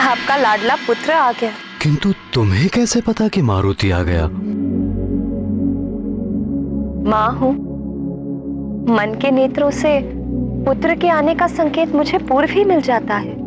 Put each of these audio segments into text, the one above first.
आपका लाडला पुत्र आ गया। किंतु तुम्हें कैसे पता कि मारुति आ गया? माँ हूँ, मन के नेत्रों से पुत्र के आने का संकेत मुझे पूर्व ही मिल जाता है।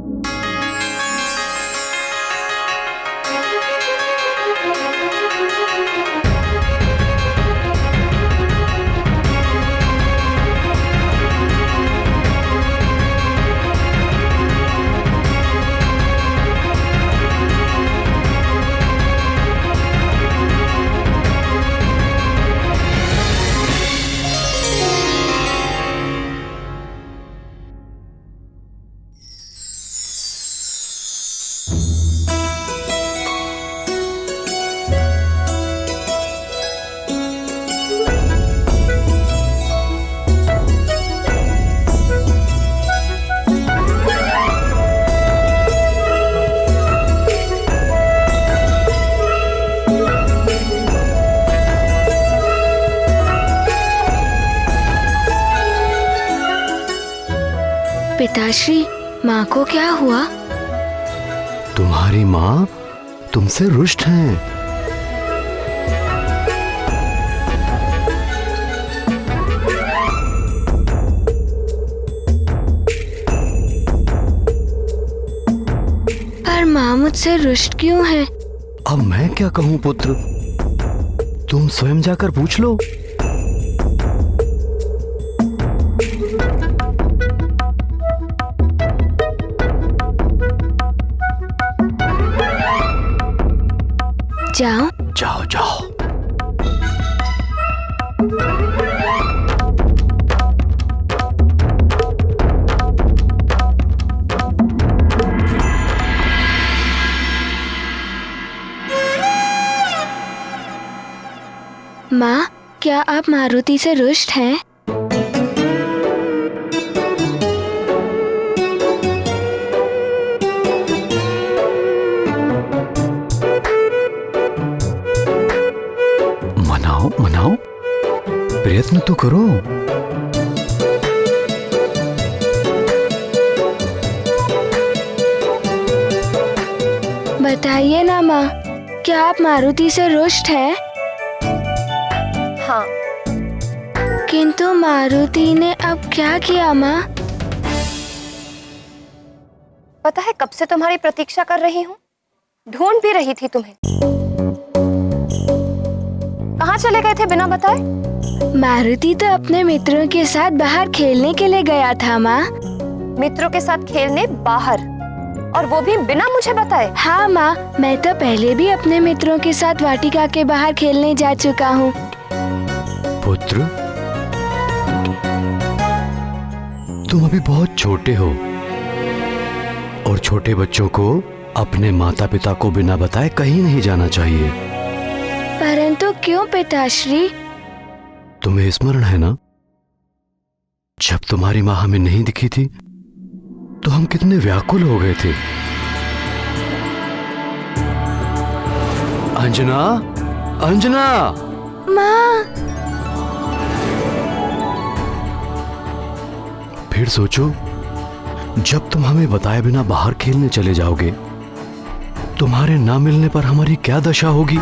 पिताश्री, माँ को क्या हुआ? तुम्हारी माँ तुमसे रुष्ट हैं। पर माँ मुझसे रुष्ट क्यों है? अब मैं क्या कहूँ पुत्र, तुम स्वयं जाकर पूछ लो। जाओ जाओ जाओ। माँ, क्या आप मारुति से रुष्ट हैं? मनाओ मनाओ, प्रयत्न तो करो। बताइए ना माँ, क्या आप मारुति से रुष्ट हैं? हाँ। किंतु मारुति ने अब क्या किया माँ? पता है, कब से तुम्हारी प्रतीक्षा कर रही हूँ, ढूंढ भी रही थी तुम्हें। कहाँ चले गए थे बिना बताए? मारुति तो अपने मित्रों के साथ बाहर खेलने के लिए गया था माँ। मित्रों के साथ खेलने बाहर, और वो भी बिना मुझे बताए? हाँ माँ, मैं तो पहले भी अपने मित्रों के साथ वाटिका के बाहर खेलने जा चुका हूँ। पुत्र, तुम अभी बहुत छोटे हो और छोटे बच्चों को अपने माता पिता को बिना बताए कहीं नहीं जाना चाहिए। परंतु क्यों पिताश्री? तुम्हें स्मरण है ना, जब तुम्हारी माँ हमें नहीं दिखी थी तो हम कितने व्याकुल हो गए थे। अंजना, अंजना! माँ! फिर सोचो, जब तुम हमें बताए बिना बाहर खेलने चले जाओगे, तुम्हारे ना मिलने पर हमारी क्या दशा होगी।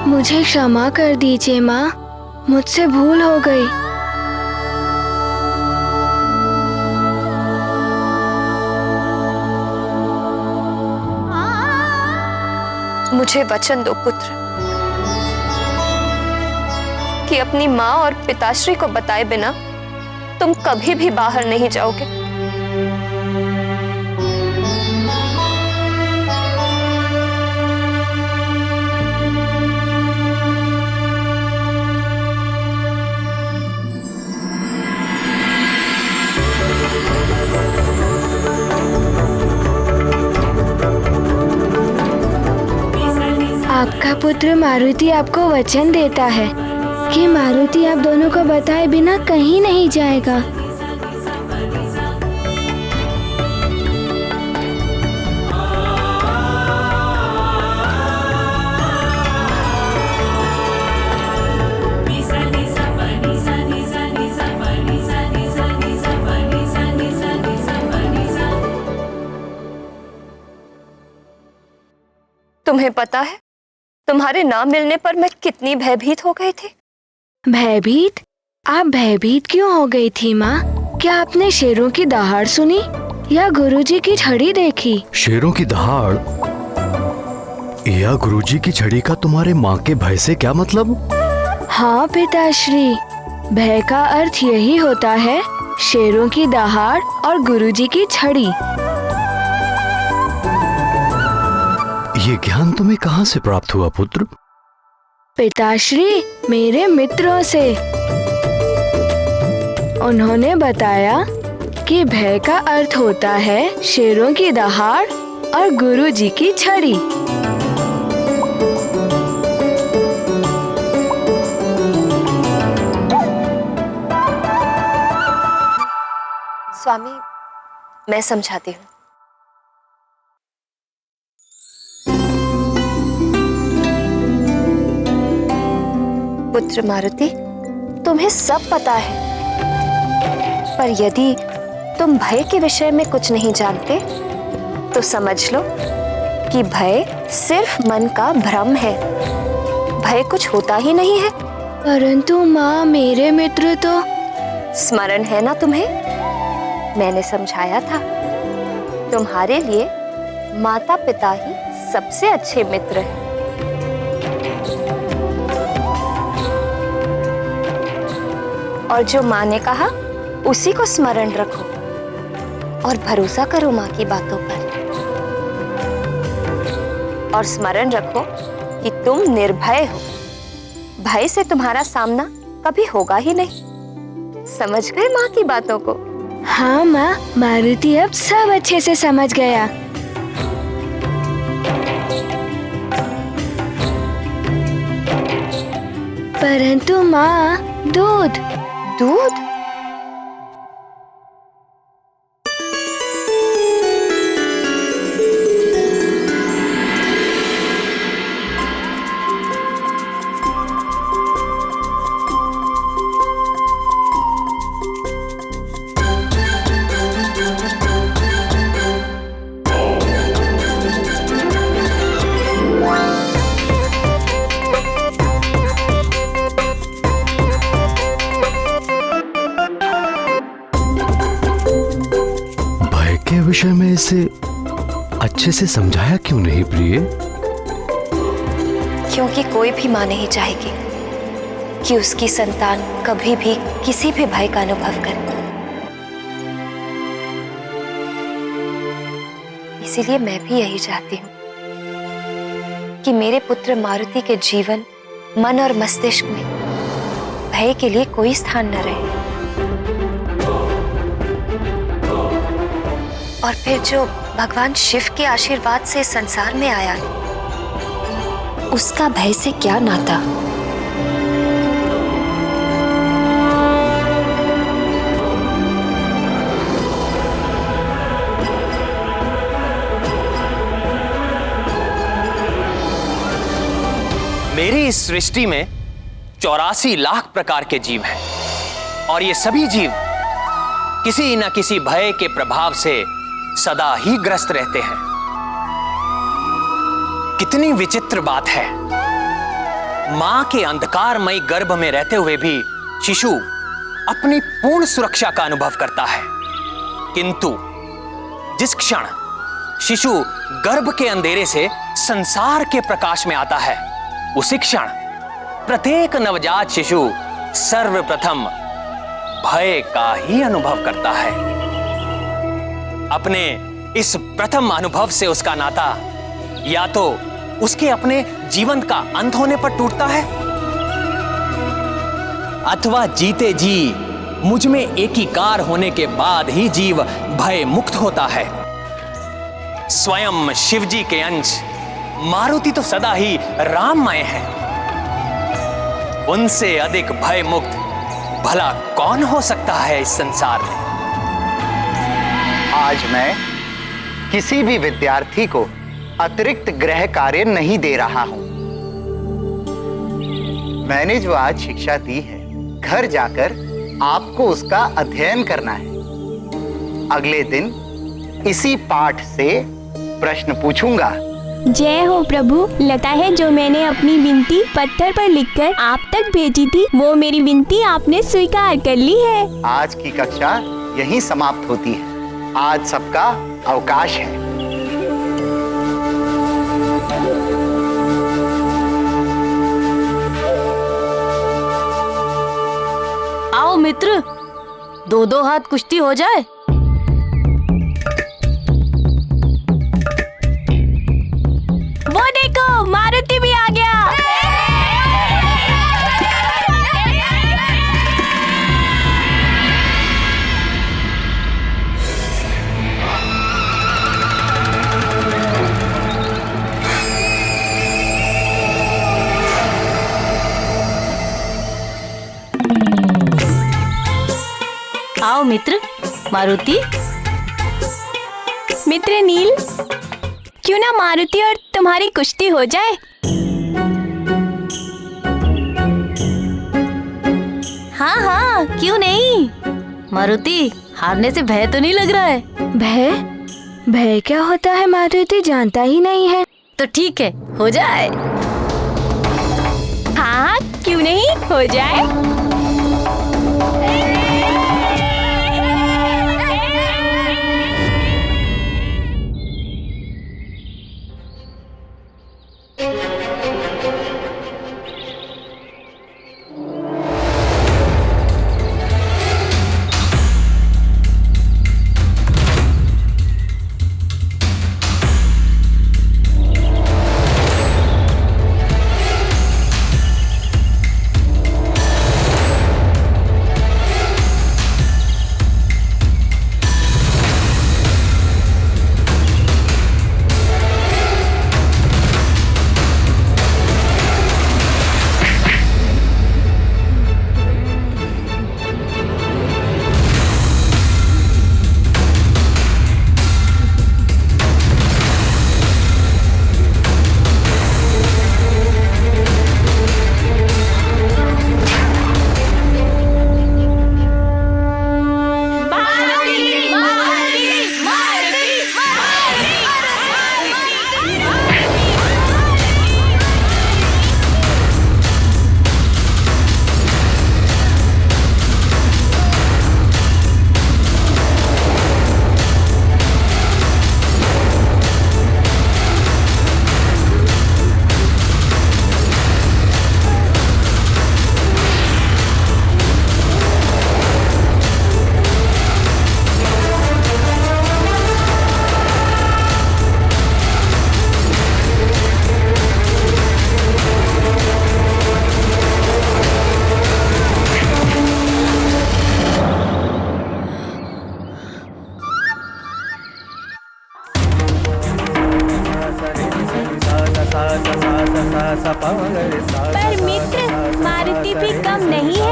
मुझे क्षमा कर दीजिए माँ, मुझसे भूल हो गई। मुझे वचन दो पुत्र कि अपनी माँ और पिताश्री को बताए बिना तुम कभी भी बाहर नहीं जाओगे। आपका पुत्र मारुति आपको वचन देता है कि मारुति आप दोनों को बताए बिना कहीं नहीं जाएगा। तुम्हें पता है तुम्हारे ना मिलने पर मैं कितनी भयभीत हो गई थी। भयभीत? आप भयभीत क्यों हो गई थी माँ? क्या आपने शेरों की दहाड़ सुनी या गुरुजी की छड़ी देखी? शेरों की दहाड़ या गुरुजी की छड़ी का तुम्हारे माँ के भय से क्या मतलब? हाँ पिताश्री, भय का अर्थ यही होता है, शेरों की दहाड़ और गुरुजी की छड़ी। ये ज्ञान तुम्हें कहाँ से प्राप्त हुआ पुत्र? पिताश्री, मेरे मित्रों से। उन्होंने बताया कि भय का अर्थ होता है शेरों की दहाड़ और गुरुजी की छड़ी। स्वामी, मैं समझाती हूँ। पुत्र मारुति, तुम्हें सब पता है, पर यदि तुम भय के विषय में कुछ नहीं जानते तो समझ लो कि भय सिर्फ मन का भ्रम है। भय कुछ होता ही नहीं है। परंतु माँ, मेरे मित्र तो। स्मरण है ना तुम्हें? मैंने समझाया था, तुम्हारे लिए माता पिता ही सबसे अच्छे मित्र हैं। और जो माँ ने कहा उसी को स्मरण रखो और भरोसा करो माँ की बातों पर। और स्मरण रखो कि तुम निर्भय हो, भय से तुम्हारा सामना कभी होगा ही नहीं। समझ गए माँ की बातों को? हाँ माँ, मारुति अब सब अच्छे से समझ गया। परंतु माँ, दूध। दूध? के विषय में इसे अच्छे से समझाया क्यों नहीं प्रिय? क्योंकि कोई भी माँ नहीं चाहेगी कि उसकी संतान कभी भी किसी भी भय का अनुभव करे। इसीलिए मैं भी यही चाहती हूँ कि मेरे पुत्र मारुति के जीवन, मन और मस्तिष्क में भय के लिए कोई स्थान न रहे। और फिर जो भगवान शिव के आशीर्वाद से संसार में आया, उसका भय से क्या नाता? मेरी इस सृष्टि में 84 लाख प्रकार के जीव हैं और ये सभी जीव किसी न किसी भय के प्रभाव से सदा ही ग्रस्त रहते हैं। कितनी विचित्र बात है, मां के अंधकारमयी गर्भ में रहते हुए भी शिशु अपनी पूर्ण सुरक्षा का अनुभव करता है, किंतु जिस क्षण शिशु गर्भ के अंधेरे से संसार के प्रकाश में आता है, उसी क्षण प्रत्येक नवजात शिशु सर्वप्रथम भय का ही अनुभव करता है। अपने इस प्रथम अनुभव से उसका नाता या तो उसके अपने जीवन का अंत होने पर टूटता है, अथवा जीते जी मुझ में एकीकार होने के बाद ही जीव भय मुक्त होता है। स्वयं शिवजी के अंश मारुति तो सदा ही राममय है, उनसे अधिक भय मुक्त भला कौन हो सकता है इस संसार में। आज मैं किसी भी विद्यार्थी को अतिरिक्त गृह कार्य नहीं दे रहा हूं। मैंने जो आज शिक्षा दी है, घर जाकर आपको उसका अध्ययन करना है। अगले दिन इसी पाठ से प्रश्न पूछूंगा जय हो प्रभु। लगता है जो मैंने अपनी विनती पत्थर पर लिखकर आप तक भेजी थी, वो मेरी विनती आपने स्वीकार कर ली है। आज की कक्षा यहीं समाप्त होती है। आज सबका अवकाश है। आओ मित्र, दो दो हाथ कुश्ती हो जाए। वो देखो, मारुति भी आ गया। आओ मित्र, मारुति। मित्र नील, क्यों ना मारुति और तुम्हारी कुश्ती हो जाए। हाँ हाँ, क्यों नहीं। मारुति, हारने से भय तो नहीं लग रहा है? भय? भय क्या होता है मारुति जानता ही नहीं है। तो ठीक है, हो जाए। हाँ, क्यों नहीं, हो जाए। पर मित्र, मारुति भी कम नहीं है।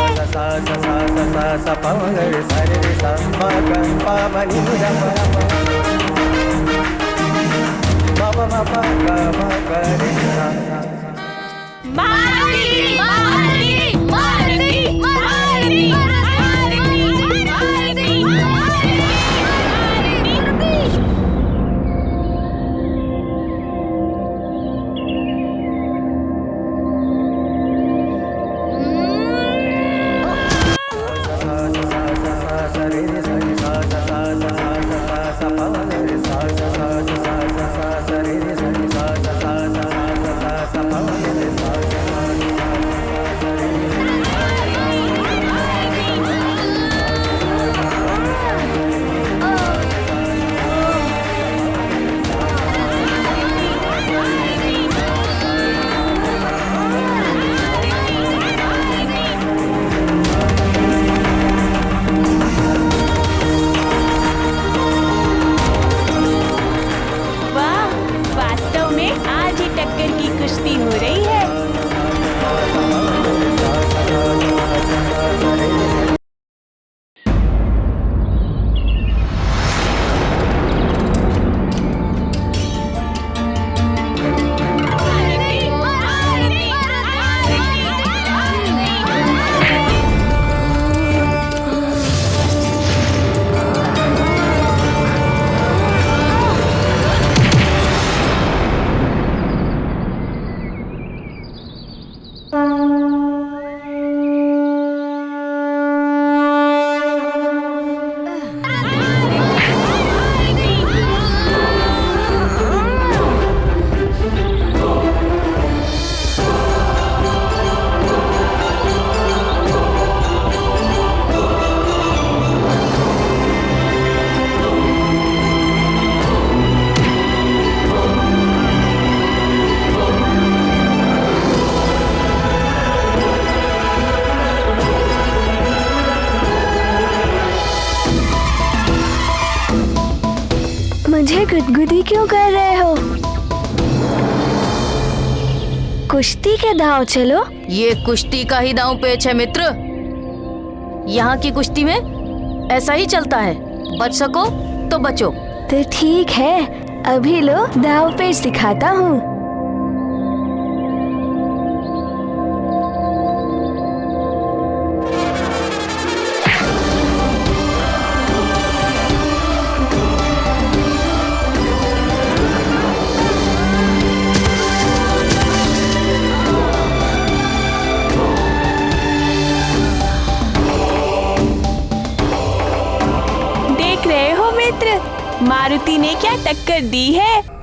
मुझे गुदगुदी क्यों कर रहे हो? कुश्ती के दांव चलो। ये कुश्ती का ही दांव पेच है मित्र। यहाँ की कुश्ती में ऐसा ही चलता है, बच सको तो बचो। तो ठीक है, अभी लो दांव पेच दिखाता हूँ। देख रहे हो मित्र, मारुति ने क्या टक्कर दी है।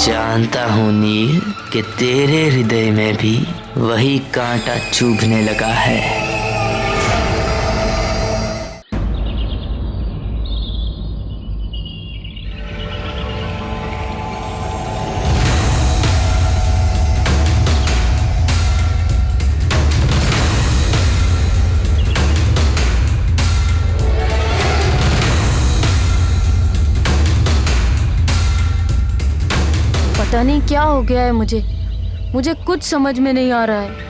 जानता हूँ नील कि तेरे हृदय में भी वही कांटा चुभने लगा है। पता नहीं क्या हो गया है मुझे कुछ समझ में नहीं आ रहा है।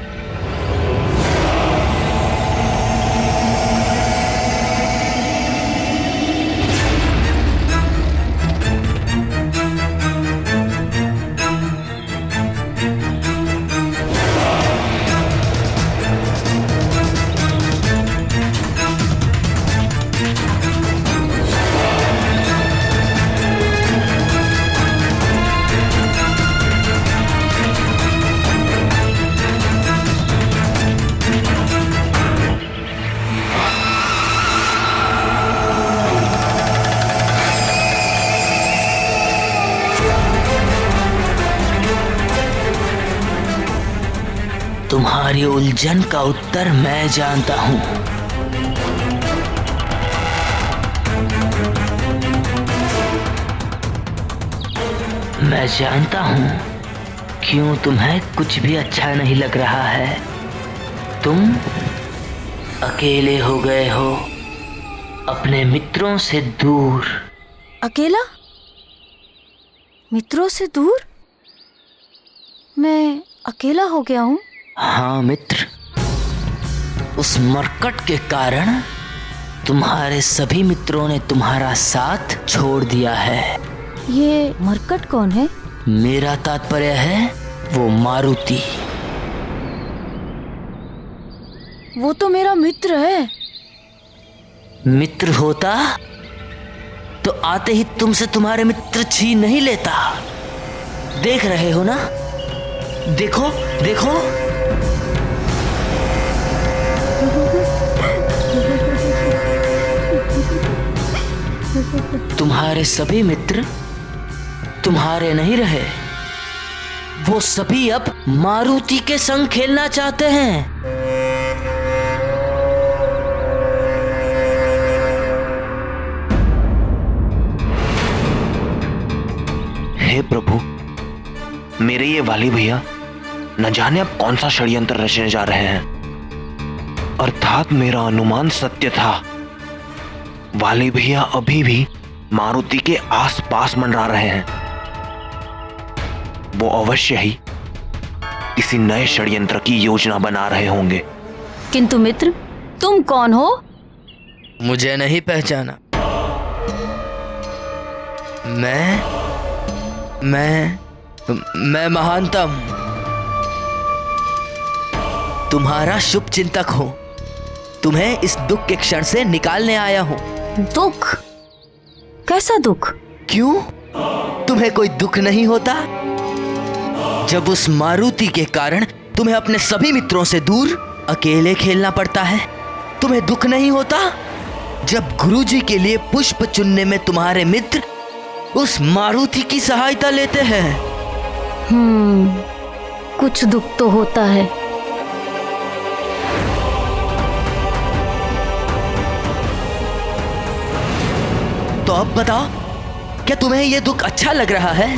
तुम्हारी उलझन का उत्तर मैं जानता हूं। मैं जानता हूं क्यों तुम्हें कुछ भी अच्छा नहीं लग रहा है। तुम अकेले हो गए हो, अपने मित्रों से दूर। अकेला? मित्रों से दूर? मैं अकेला हो गया हूँ? हाँ मित्र, उस मरकट के कारण तुम्हारे सभी मित्रों ने तुम्हारा साथ छोड़ दिया है। ये मरकट कौन है? मेरा तात्पर्य है वो मारुति। वो तो मेरा मित्र है। मित्र होता तो आते ही तुमसे तुम्हारे मित्र छीन नहीं लेता। देख रहे हो ना, देखो देखो। तुम्हारे सभी मित्र तुम्हारे नहीं रहे, वो सभी अब मारुति के संग खेलना चाहते हैं। हे प्रभु, मेरे ये वाली भैया न जाने अब कौन सा षड्यंत्र रचने जा रहे हैं। अर्थात मेरा अनुमान सत्य था। वाली भैया अभी भी मारुति के आसपास मंडरा रहे हैं। वो अवश्य ही किसी नए षड्यंत्र की योजना बना रहे होंगे। किंतु मित्र, तुम कौन हो? मुझे नहीं पहचाना? मैं महानतम, तुम्हारा शुभ चिंतक हूं। तुम्हें इस दुख के क्षण से निकालने आया हूं। दुख? कैसा दुख? क्यों, तुम्हें कोई दुख नहीं होता जब उस मारुति के कारण तुम्हें अपने सभी मित्रों से दूर अकेले खेलना पड़ता है? तुम्हें दुख नहीं होता जब गुरुजी के लिए पुष्प चुनने में तुम्हारे मित्र उस मारुति की सहायता लेते हैं? कुछ दुख तो होता है। तो अब बताओ, क्या तुम्हें यह दुख अच्छा लग रहा है?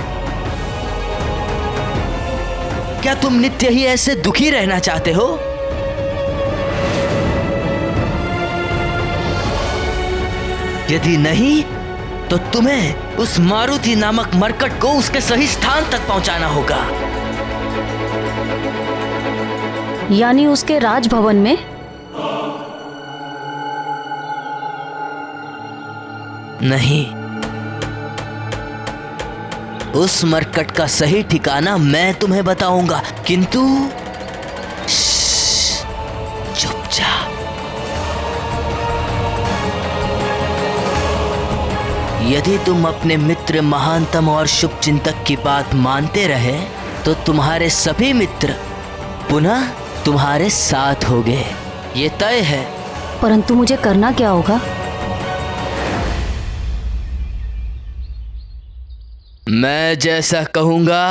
क्या तुम नित्य ही ऐसे दुखी रहना चाहते हो? यदि नहीं, तो तुम्हें उस मारुति नामक मरकट को उसके सही स्थान तक पहुंचाना होगा। यानी उसके राजभवन में? नहीं, उस मरकट का सही ठिकाना मैं तुम्हें बताऊंगा, किंतु चुपचाप। यदि तुम अपने मित्र महानतम और शुभ चिंतक की बात मानते रहे तो तुम्हारे सभी मित्र पुनः तुम्हारे साथ होंगे, ये तय है। परंतु मुझे करना क्या होगा? मैं जैसा कहूंगा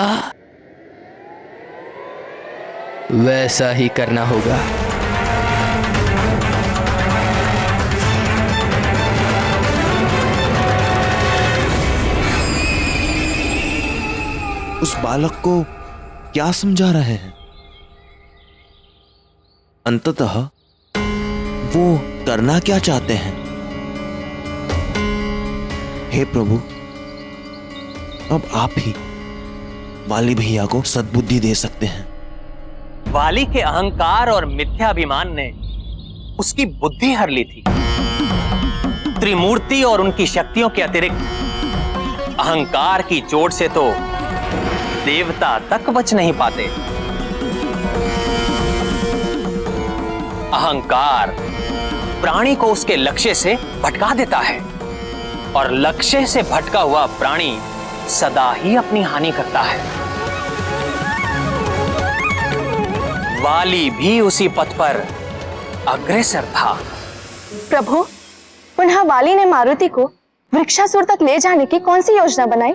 वैसा ही करना होगा। उस बालक को क्या समझा रहे हैं? अंततः वो करना क्या चाहते हैं? हे प्रभु, अब आप ही वाली भैया को सद्बुद्धि दे सकते हैं। वाली के अहंकार और मिथ्याभिमान ने उसकी बुद्धि हर ली थी। त्रिमूर्ति और उनकी शक्तियों के अतिरिक्त अहंकार की चोट से तो देवता तक बच नहीं पाते। अहंकार प्राणी को उसके लक्ष्य से भटका देता है और लक्ष्य से भटका हुआ प्राणी सदा ही अपनी हानि करता है। वाली भी उसी पथ पर अग्रसर था। प्रभु, पुनः वाली ने मारुति को वृक्षासुर तक ले जाने की कौन सी योजना बनाई?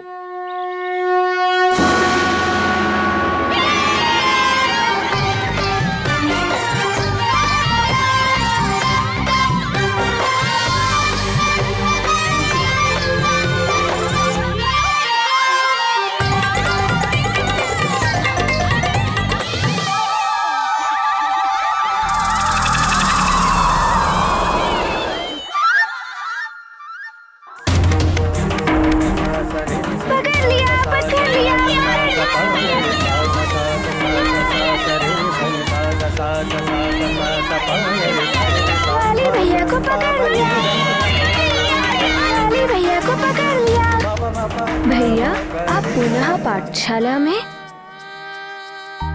वाली भैया को पकड़ लिया। वाली भैया को पकड़ लिया। भैया, आप पुनः पाठशाला में?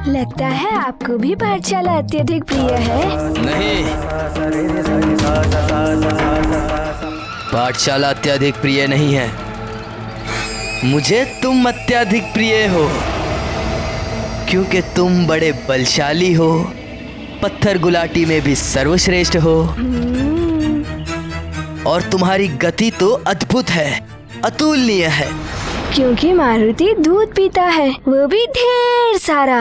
लगता है आपको भी पाठशाला अत्यधिक प्रिय है। नहीं, पाठशाला अत्यधिक प्रिय नहीं है। मुझे तुम अत्यधिक प्रिय हो, क्योंकि तुम बड़े बलशाली हो, पत्थर गुलाटी में भी सर्वश्रेष्ठ हो, और तुम्हारी गति तो अद्भुत है, अतुलनीय है। क्योंकि मारुति दूध पीता है, वो भी ढेर सारा।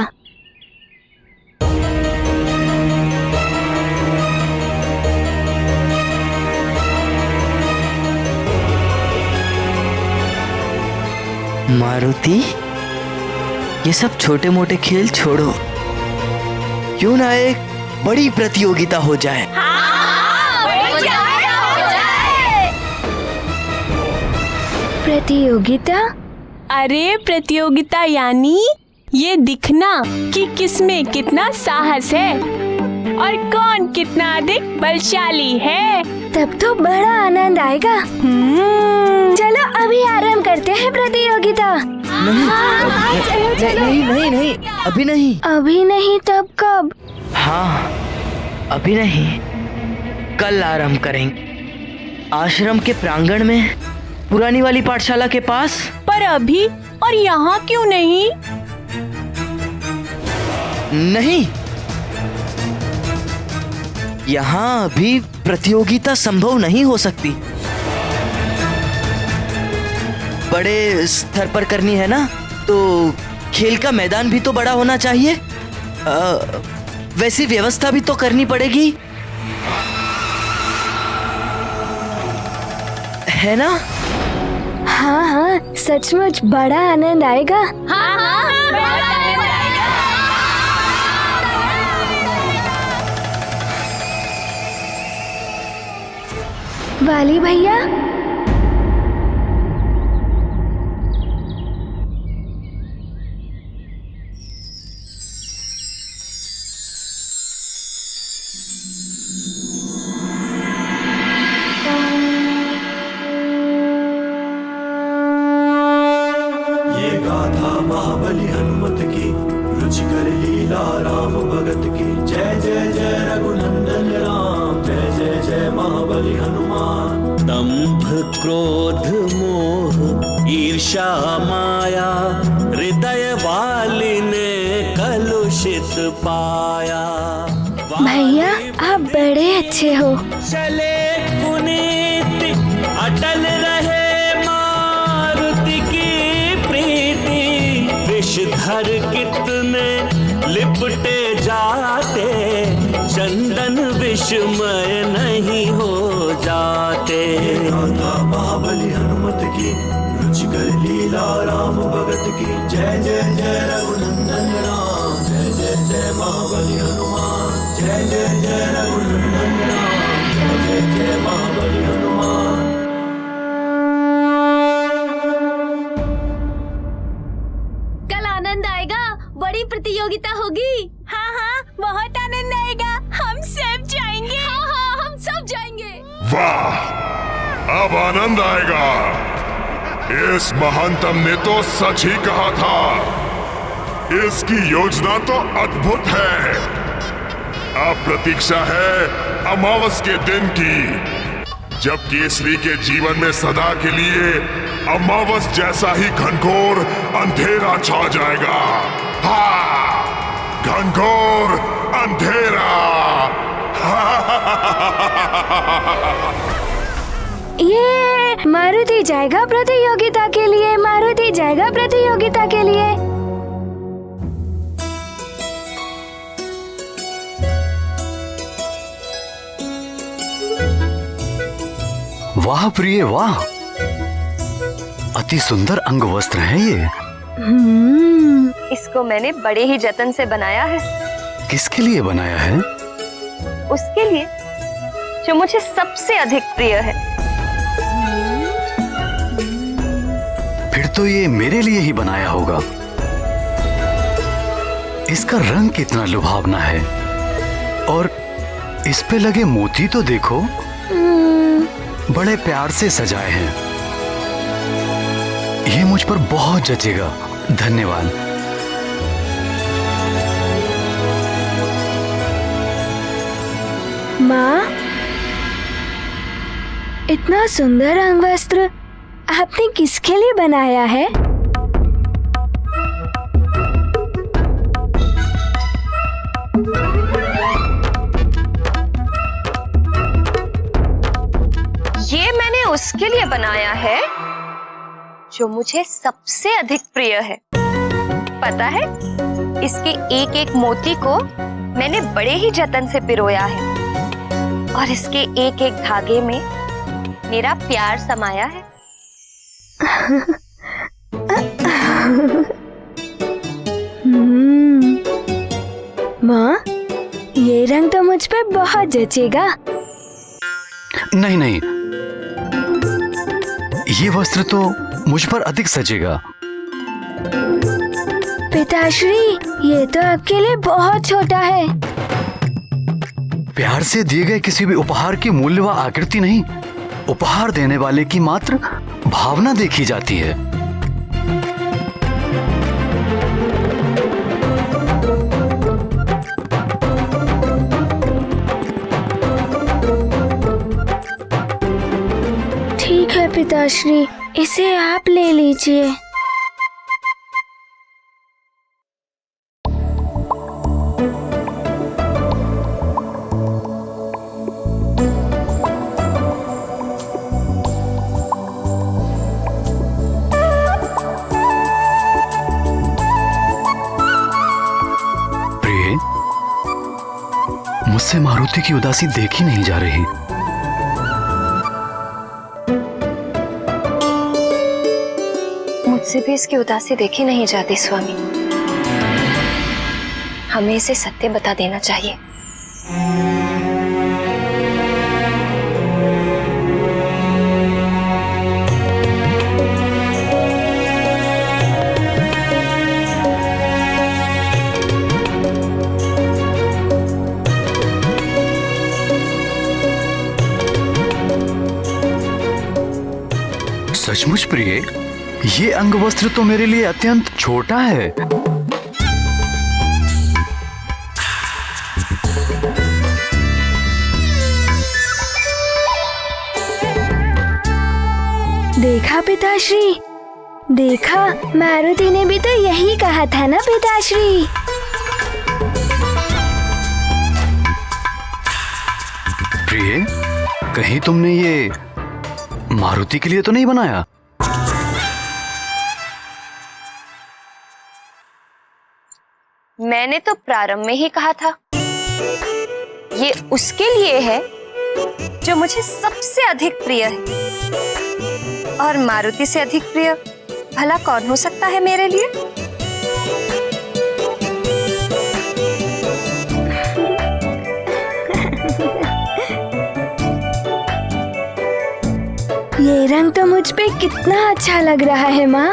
मारुति, ये सब छोटे मोटे खेल छोड़ो, क्यों ना एक बड़ी प्रतियोगिता हो जाए। प्रतियोगिता? अरे प्रतियोगिता यानी ये दिखना कि किसमें कितना साहस है। और कौन कितना अधिक बलशाली है। तब तो बड़ा आनंद आएगा। चलो अभी आराम करते हैं प्रतियोगिता। नहीं, अभी नहीं। अभी नहीं तब कब? हाँ, अभी नहीं, कल आराम करेंगे। आश्रम के प्रांगण में, पुरानी वाली पाठशाला के पास। पर अभी और यहाँ क्यों नहीं? नहीं, यहाँ अभी प्रतियोगिता संभव नहीं हो सकती। बड़े स्तर पर करनी है ना, तो खेल का मैदान भी तो बड़ा होना चाहिए। वैसी व्यवस्था भी तो करनी पड़ेगी, है ना? हाँ हाँ, सचमुच बड़ा आनंद आएगा। हाँ हाँ, बड़ा आनंद आएगा। वाली भैया, महाबली हनुमत की, रुचिकर लीला राम भगत की। जय जय जय रघुनंदन राम, जय जय जय महाबली हनुमान। दंभ क्रोध मोह ईर्ष्या माया, हृदय वाली ने कलुषित पाया। भैया आप बड़े अच्छे हो। चले पुनीति अटल रहे मारुति की प्रीति। विषधर कितने लिपटे जाते, चंदन विषमय नहीं हो जाते। गाथा महाबली हनुमत की, रुचिकर लीला राम भगत की। जय जय जय रघुनंदन राम, जय जय जय महाबली हनुमान। जय जय जय रघुनंदन राम, जय जय जय महाबली हनुमान। कल आनंद आएगा, बड़ी प्रतियोगिता होगी। हाँ हाँ, बहुत आनंद आएगा। हम सब जाएंगे। हाँ हाँ, हम सब जाएंगे। वाह, अब आनंद आएगा। इस महानतम ने तो सच ही कहा था। इसकी योजना तो अद्भुत है। अब प्रतीक्षा है अमावस के दिन की, जब केसरी के जीवन में सदा के लिए अमावस जैसा ही घनघोर अंधेरा छा जाएगा। हाँ, घनघोर अंधेरा। ये मारुति जाएगा प्रतियोगिता के लिए, मारुति जाएगा प्रतियोगिता के लिए। वाह प्रिय वाह, अति सुंदर अंग वस्त्र है ये। इसको मैंने बड़े ही जतन से बनाया है। किसके लिए बनाया है? उसके लिए जो मुझे सबसे अधिक प्रिय है। फिर तो ये मेरे लिए ही बनाया होगा। इसका रंग कितना लुभावना है, और इस पे लगे मोती तो देखो, बड़े प्यार से सजाए हैं। ये मुझ पर बहुत जचेगा। धन्यवाद। माँ, इतना सुंदर अंगवस्त्र आपने किसके लिए बनाया है? ये मैंने उसके लिए बनाया है जो मुझे सबसे अधिक प्रिय है। पता है, इसके एक एक मोती को मैंने बड़े ही जतन से पिरोया है, और इसके एक एक धागे में मेरा प्यार समाया है। माँ, ये रंग तो मुझ पे बहुत जचेगा। नहीं नहीं, ये वस्त्र तो मुझ पर अधिक सजेगा। पिताश्री, ये तो आपके लिए बहुत छोटा है। प्यार से दिए गए किसी भी उपहार की मूल्य व आकृति नहीं, उपहार देने वाले की मात्र भावना देखी जाती है। ठीक है पिताश्री, इसे आप ले लीजिए। प्रिय, मुझसे मारुति की उदासी देखी नहीं जा रही। मुझसे भी इसकी उदासी देखी नहीं जाती स्वामी। हमें इसे सत्य बता देना चाहिए। सचमुच प्रिय, ये अंगवस्त्र तो मेरे लिए अत्यंत छोटा है। देखा पिताश्री, देखा, मारुति ने भी तो यही कहा था ना पिताश्री। प्रिय, कहीं तुमने ये मारुति के लिए तो नहीं बनाया? मैंने तो प्रारंभ में ही कहा था, ये उसके लिए है जो मुझे सबसे अधिक प्रिय है। और मारुति से अधिक प्रिय भला कौन हो सकता है मेरे लिए? ये रंग तो मुझ पे कितना अच्छा लग रहा है माँ।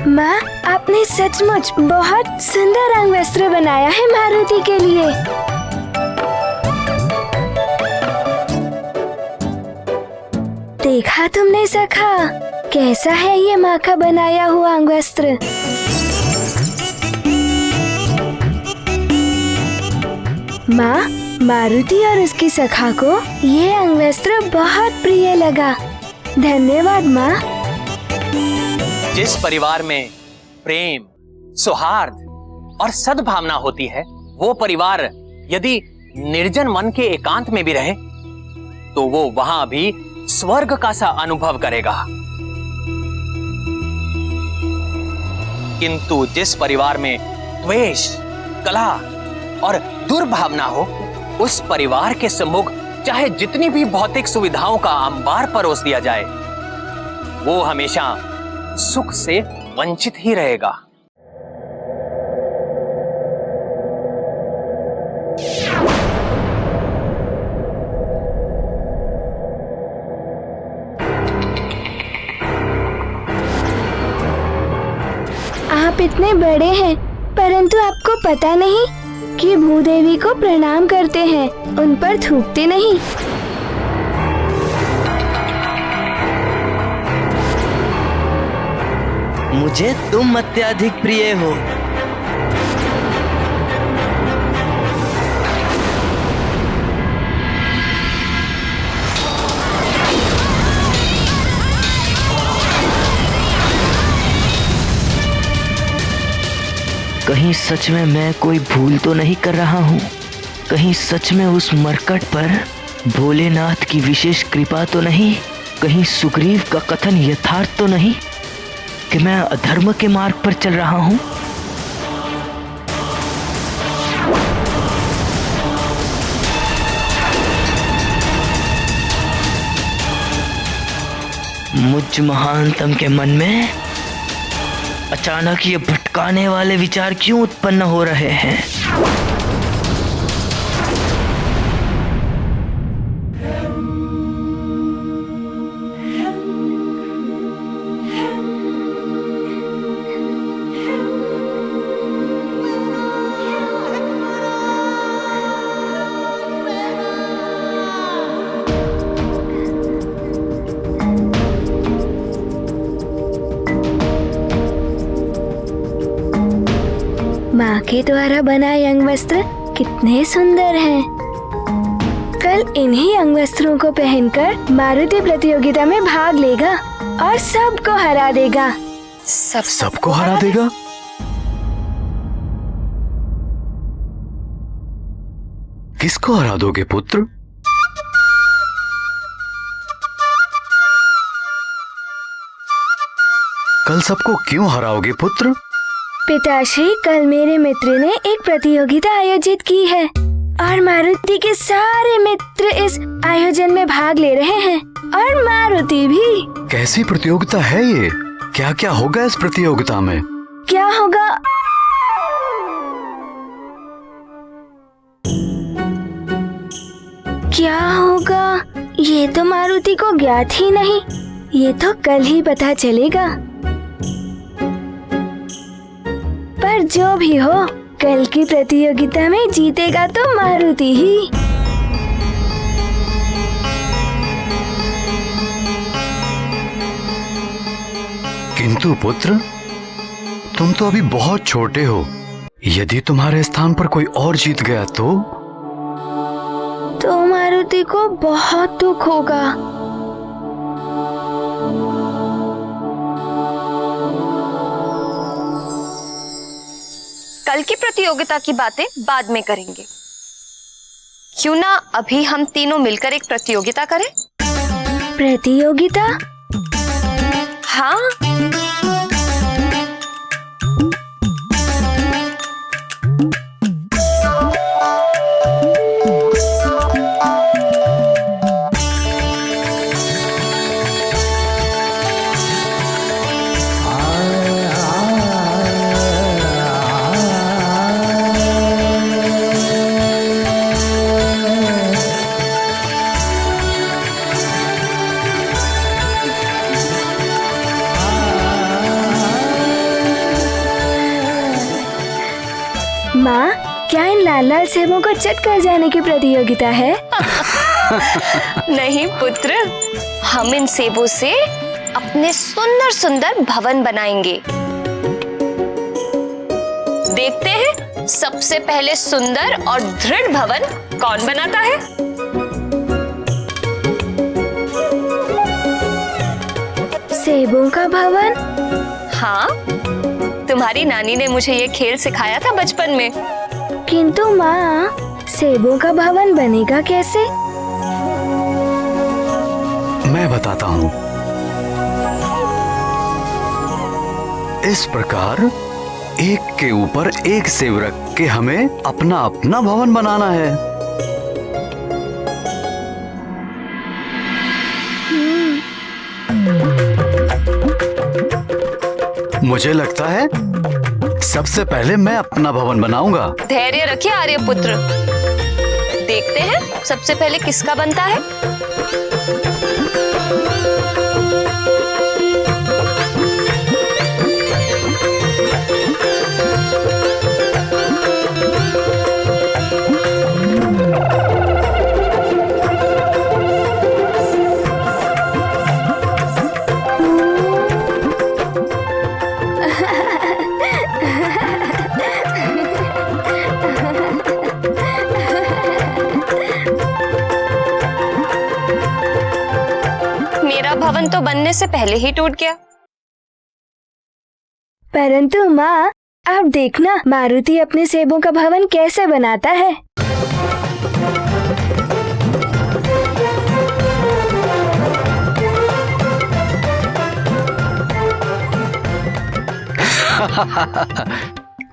माँ, आपने सचमुच बहुत सुंदर रंग वस्त्र बनाया है मारुति के लिए। देखा तुमने सखा, कैसा है ये माँ का बनाया हुआ अंगवस्त्र? माँ, मारुति और उसकी सखा को ये अंगवस्त्र बहुत प्रिय लगा। धन्यवाद माँ। जिस परिवार में प्रेम, सौहार्द और सद्भावना होती है, वो परिवार यदि निर्जन मन के एकांत में भी रहे तो वो वहां भी स्वर्ग का सा अनुभव करेगा। किंतु जिस परिवार में द्वेष, कलह और दुर्भावना हो, उस परिवार के सम्मुख चाहे जितनी भी भौतिक सुविधाओं का अंबार परोस दिया जाए, वो हमेशा सुख से वंचित ही रहेगा। आप इतने बड़े हैं, परंतु आपको पता नहीं कि भूदेवी को प्रणाम करते हैं, उन पर थूकते नहीं। मुझे तुम अत्यधिक प्रिय हो। कहीं सच में मैं कोई भूल तो नहीं कर रहा हूँ? कहीं सच में उस मरकट पर भोलेनाथ की विशेष कृपा तो नहीं? कहीं सुग्रीव का कथन यथार्थ तो नहीं कि मैं अधर्म के मार्ग पर चल रहा हूँ? मुझ महानतम के मन में अचानक ये भटकाने वाले विचार क्यों उत्पन्न हो रहे हैं? के द्वारा बनाए अंग वस्त्र कितने सुंदर हैं। कल इन्हीं अंग वस्त्रों को पहनकर मारुति प्रतियोगिता में भाग लेगा और सबको हरा देगा। सबको हरा देगा? किसको हरा दोगे पुत्र? कल सबको क्यों हराओगे पुत्र? पिताश्री, कल मेरे मित्र ने एक प्रतियोगिता आयोजित की है और मारुति के सारे मित्र इस आयोजन में भाग ले रहे हैं और मारुति भी। कैसी प्रतियोगिता है ये? क्या क्या होगा इस प्रतियोगिता में? क्या होगा? क्या होगा ये तो मारुति को ज्ञात ही नहीं। ये तो कल ही पता चलेगा। पर जो भी हो, कल की प्रतियोगिता में जीतेगा तो मारुति ही। किंतु पुत्र, तुम तो अभी बहुत छोटे हो। यदि तुम्हारे स्थान पर कोई और जीत गया तो मारुति को बहुत दुख होगा। कल की प्रतियोगिता की बातें बाद में करेंगे। क्यों ना अभी हम तीनों मिलकर एक प्रतियोगिता करें? प्रतियोगिता? हाँ। माँ, क्या इन लाल लाल सेबों को चट कर जाने की प्रतियोगिता है? नहीं पुत्र, हम इन सेबों से अपने सुंदर सुंदर भवन बनाएंगे। देखते हैं सबसे पहले सुंदर और दृढ़ भवन कौन बनाता है। सेबों का भवन? हाँ, तुम्हारी नानी ने मुझे ये खेल सिखाया था बचपन में। किंतु माँ, सेबों का भवन बनेगा कैसे? मैं बताता हूँ। इस प्रकार एक के ऊपर एक सेब रख के हमें अपना अपना भवन बनाना है। मुझे लगता है सबसे पहले मैं अपना भवन बनाऊंगा। धैर्य रखिए आर्यपुत्र, देखते हैं सबसे पहले किसका बनता है। भवन तो बनने से पहले ही टूट गया। परंतु माँ, अब देखना मारुति अपने सेबों का भवन कैसे बनाता है।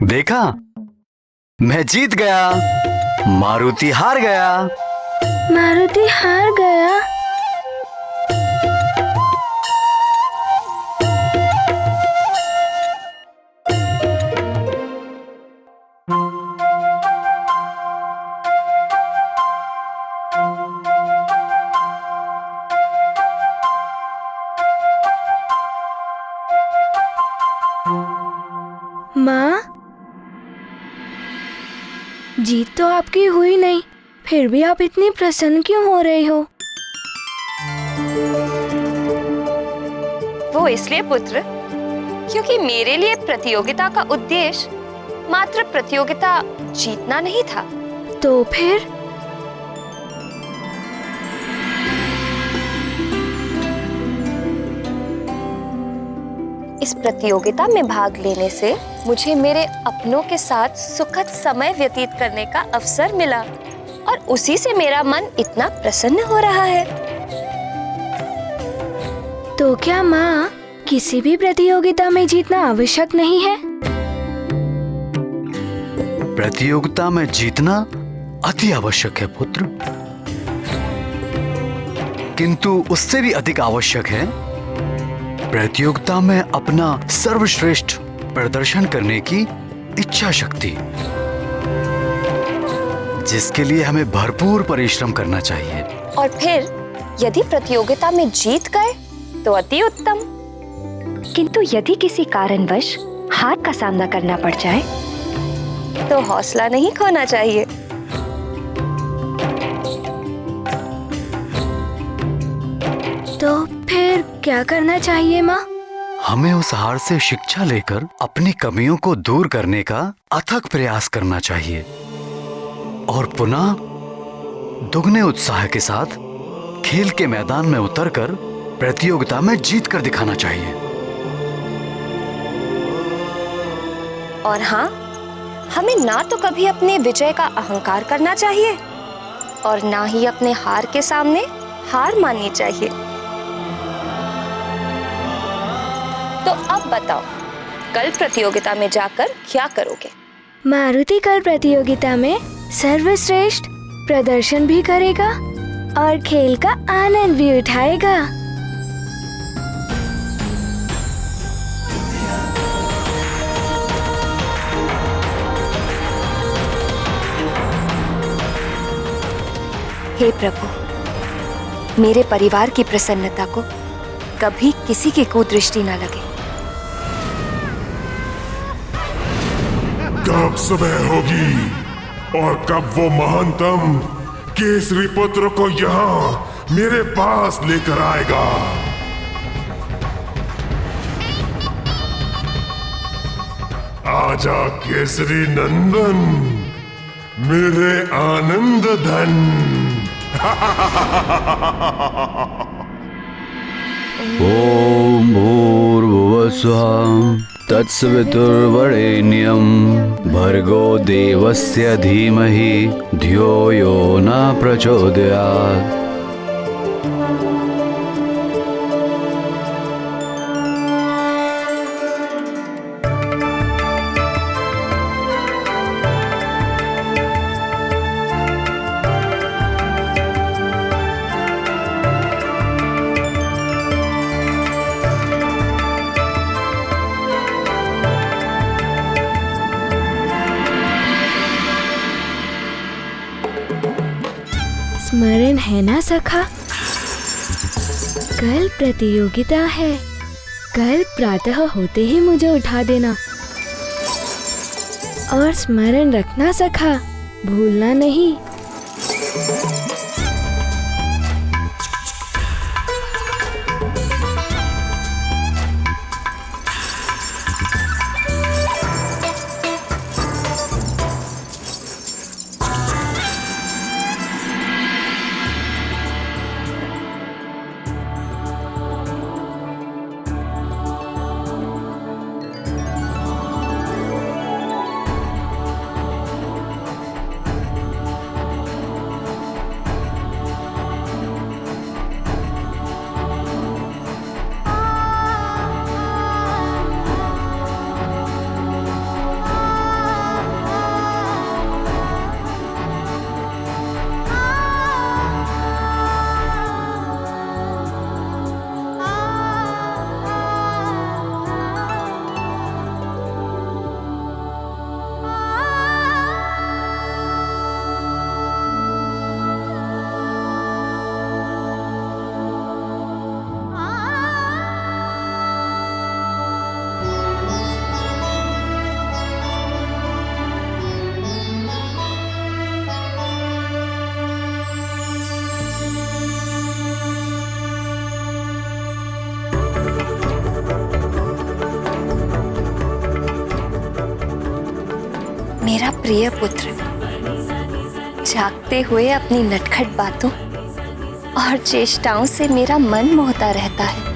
देखा, मैं जीत गया, मारुति हार गया। मारुति हार गया? माँ, जीत तो आपकी हुई नहीं, फिर भी आप इतनी प्रसन्न क्यों हो रही हो? वो इसलिए पुत्र, क्योंकि मेरे लिए प्रतियोगिता का उद्देश्य मात्र प्रतियोगिता जीतना नहीं था। तो फिर इस प्रतियोगिता में भाग लेने से मुझे मेरे अपनों के साथ सुखद समय व्यतीत करने का अवसर मिला और उसी से मेरा मन इतना प्रसन्न हो रहा है। तो क्या माँ किसी भी प्रतियोगिता में जीतना आवश्यक नहीं है? प्रतियोगिता में जीतना अति आवश्यक है पुत्र, किंतु उससे भी अधिक आवश्यक है प्रतियोगिता में अपना सर्वश्रेष्ठ प्रदर्शन करने की इच्छा शक्ति, जिसके लिए हमें भरपूर परिश्रम करना चाहिए। और फिर यदि प्रतियोगिता में जीत गए तो अति उत्तम, किंतु यदि किसी कारणवश हार का सामना करना पड़ जाए तो हौसला नहीं खोना चाहिए। तो फिर क्या करना चाहिए माँ? हमें उस हार से शिक्षा लेकर अपनी कमियों को दूर करने का अथक प्रयास करना चाहिए और पुनः दुगने उत्साह के साथ खेल के मैदान में उतरकर प्रतियोगिता में जीत कर दिखाना चाहिए। और हाँ, हमें ना तो कभी अपने विजय का अहंकार करना चाहिए और ना ही अपने हार के सामने हार माननी चाहिए। तो अब बताओ, कल प्रतियोगिता में जाकर क्या करोगे? मारुति कल प्रतियोगिता में सर्वश्रेष्ठ प्रदर्शन भी करेगा और खेल का आनंद भी उठाएगा। हे प्रभु, मेरे परिवार की प्रसन्नता को कभी किसी की कुदृष्टि न लगे। कब सुबह होगी और कब वो महानतम केसरी पुत्र को यहाँ मेरे पास लेकर आएगा? आजा केसरी नंदन, मेरे आनंद धन। ओम भूर्भुवस्सुः तत्सवितुर्वरेण्यं भर्गो देवस्य धीमहि धियो यो न प्रचोदयात्। स्मरण है ना सखा? कल प्रतियोगिता है। कल प्रातः होते ही मुझे उठा देना और स्मरण रखना सखा, भूलना नहीं। प्रिय पुत्र, जागते हुए अपनी नटखट बातों और चेष्टाओं से मेरा मन मोहता रहता है।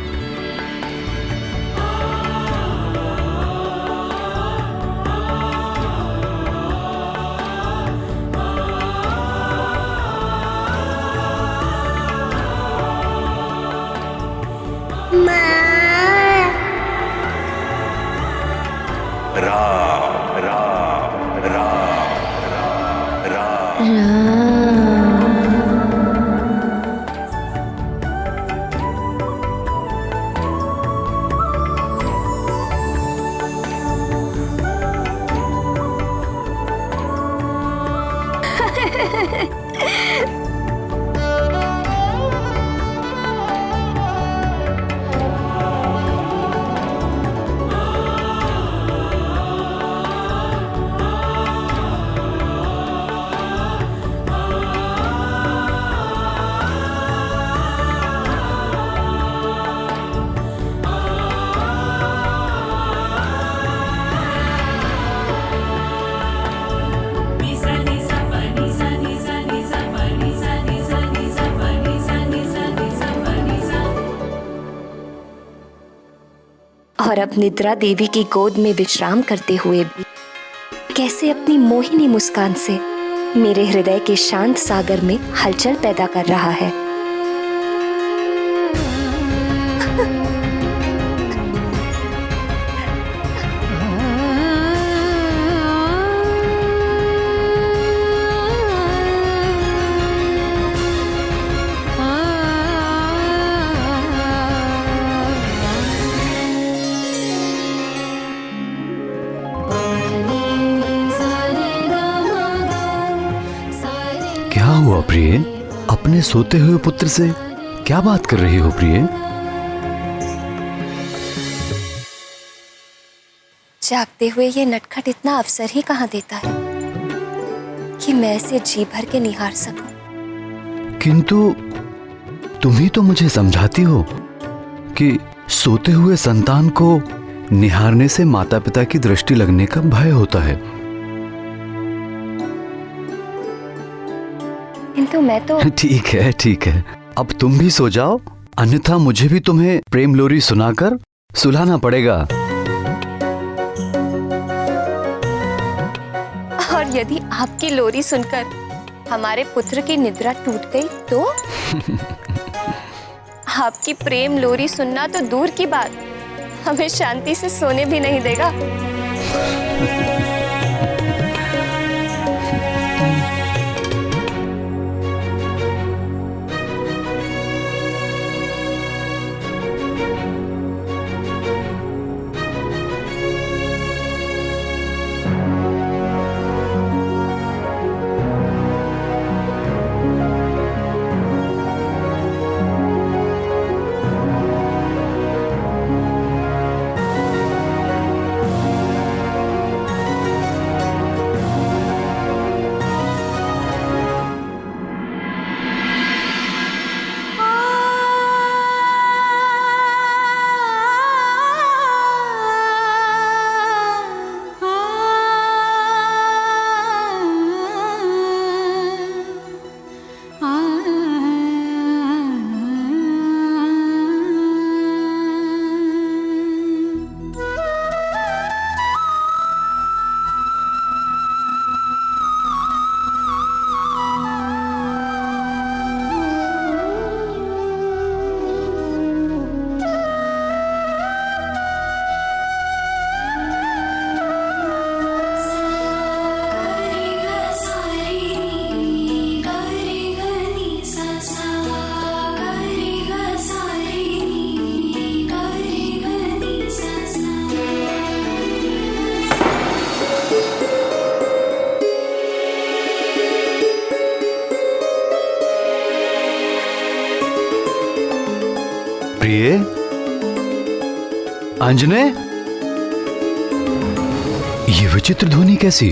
और अब निद्रा देवी की गोद में विश्राम करते हुए भी कैसे अपनी मोहिनी मुस्कान से मेरे हृदय के शांत सागर में हलचल पैदा कर रहा है। क्या हुआ प्रिय? अपने सोते हुए पुत्र से क्या बात कर रही हो प्रिय? जागते हुए ये नटखट इतना अवसर ही कहाँ देता है कि मैं इसे जी भर के निहार सकूं। किंतु तुम ही तो मुझे समझाती हो कि सोते हुए संतान को निहारने से माता पिता की दृष्टि लगने का भय होता है। किंतु मैं तो ठीक है, अब तुम भी सो जाओ, अन्यथा मुझे भी तुम्हें प्रेम लोरी सुनाकर सुलाना पड़ेगा। और यदि आपकी लोरी सुनकर हमारे पुत्र की निद्रा टूट गई तो आपकी प्रेम लोरी सुनना तो दूर की बात, हमें शांति से सोने भी नहीं देगा। प्रिय, अंजने, ये विचित्र ध्वनि कैसी?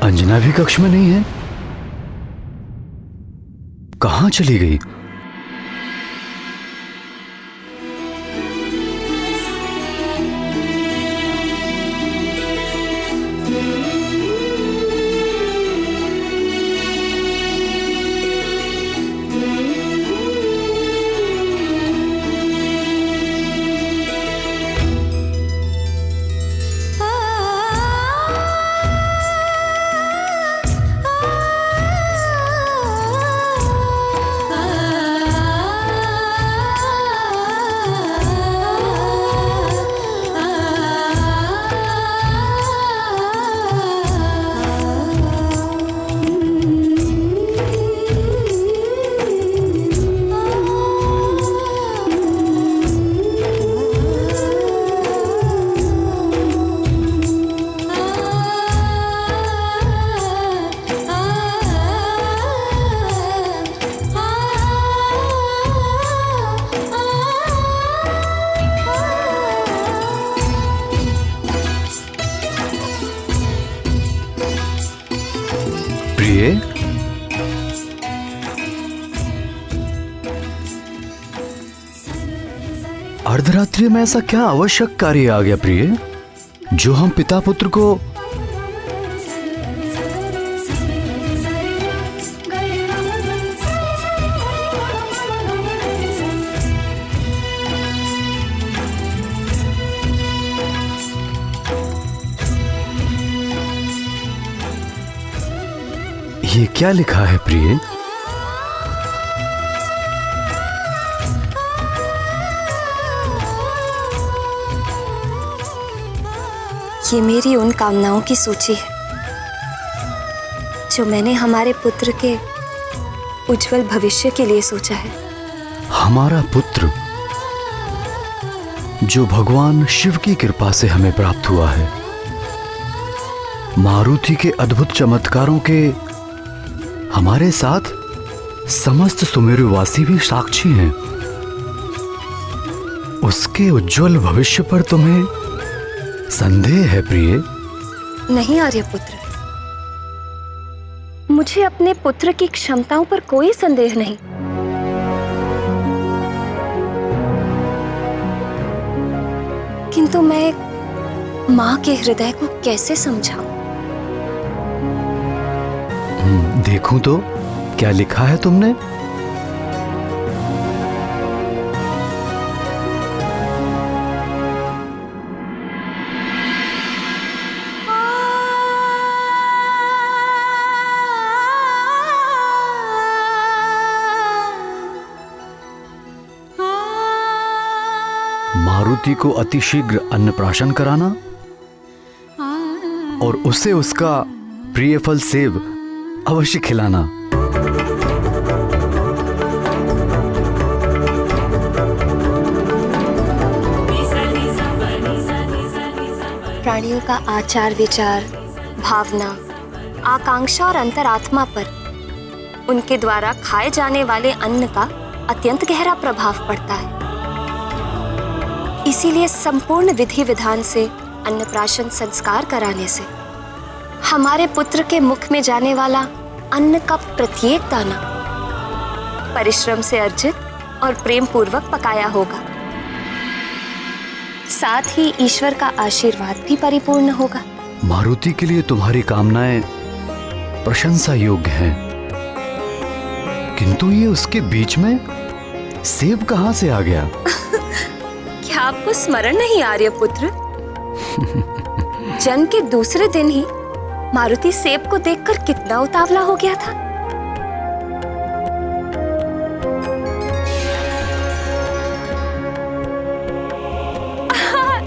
अंजना भी कक्ष में नहीं है, कहां चली गई? प्रिय। अर्धरात्रि में ऐसा क्या आवश्यक कार्य आ गया प्रिय, जो हम पिता पुत्र को ये क्या लिखा है प्रिय? ये मेरी उन कामनाओं की सूची है जो मैंने हमारे पुत्र के उज्जवल भविष्य के लिए सोचा है। हमारा पुत्र जो भगवान शिव की कृपा से हमें प्राप्त हुआ है, मारुति के अद्भुत चमत्कारों के हमारे साथ समस्त सुमेरुवासी भी साक्षी हैं। उसके उज्जवल भविष्य पर तुम्हें संदेह है प्रिय? नहीं आर्यपुत्र, मुझे अपने पुत्र की क्षमताओं पर कोई संदेह नहीं। किंतु मैं एक मां के हृदय को कैसे समझाऊं? देखूं तो क्या लिखा है तुमने? मारुति को अतिशीघ्र अन्नप्राशन कराना और उसे उसका प्रिय फल सेब अवश्य खिलाना। प्राणियों का आचार विचार, भावना, आकांक्षा और अंतरात्मा पर उनके द्वारा खाए जाने वाले अन्न का अत्यंत गहरा प्रभाव पड़ता है। इसीलिए संपूर्ण विधि विधान से अन्नप्राशन संस्कार कराने से हमारे पुत्र के मुख में जाने वाला अन्न का प्रत्येक दाना परिश्रम से अर्जित और प्रेम पूर्वक पकाया होगा। साथ ही ईश्वर का आशीर्वाद भी परिपूर्ण होगा। मारुति के लिए तुम्हारी कामनाएं प्रशंसा योग्य हैं, किंतु ये उसके बीच में सेब कहां से आ गया? क्या आपको स्मरण नहीं आर्यपुत्र? जन्म के दूसरे दिन ही मारुति सेब को देखकर कितना उतावला हो गया था।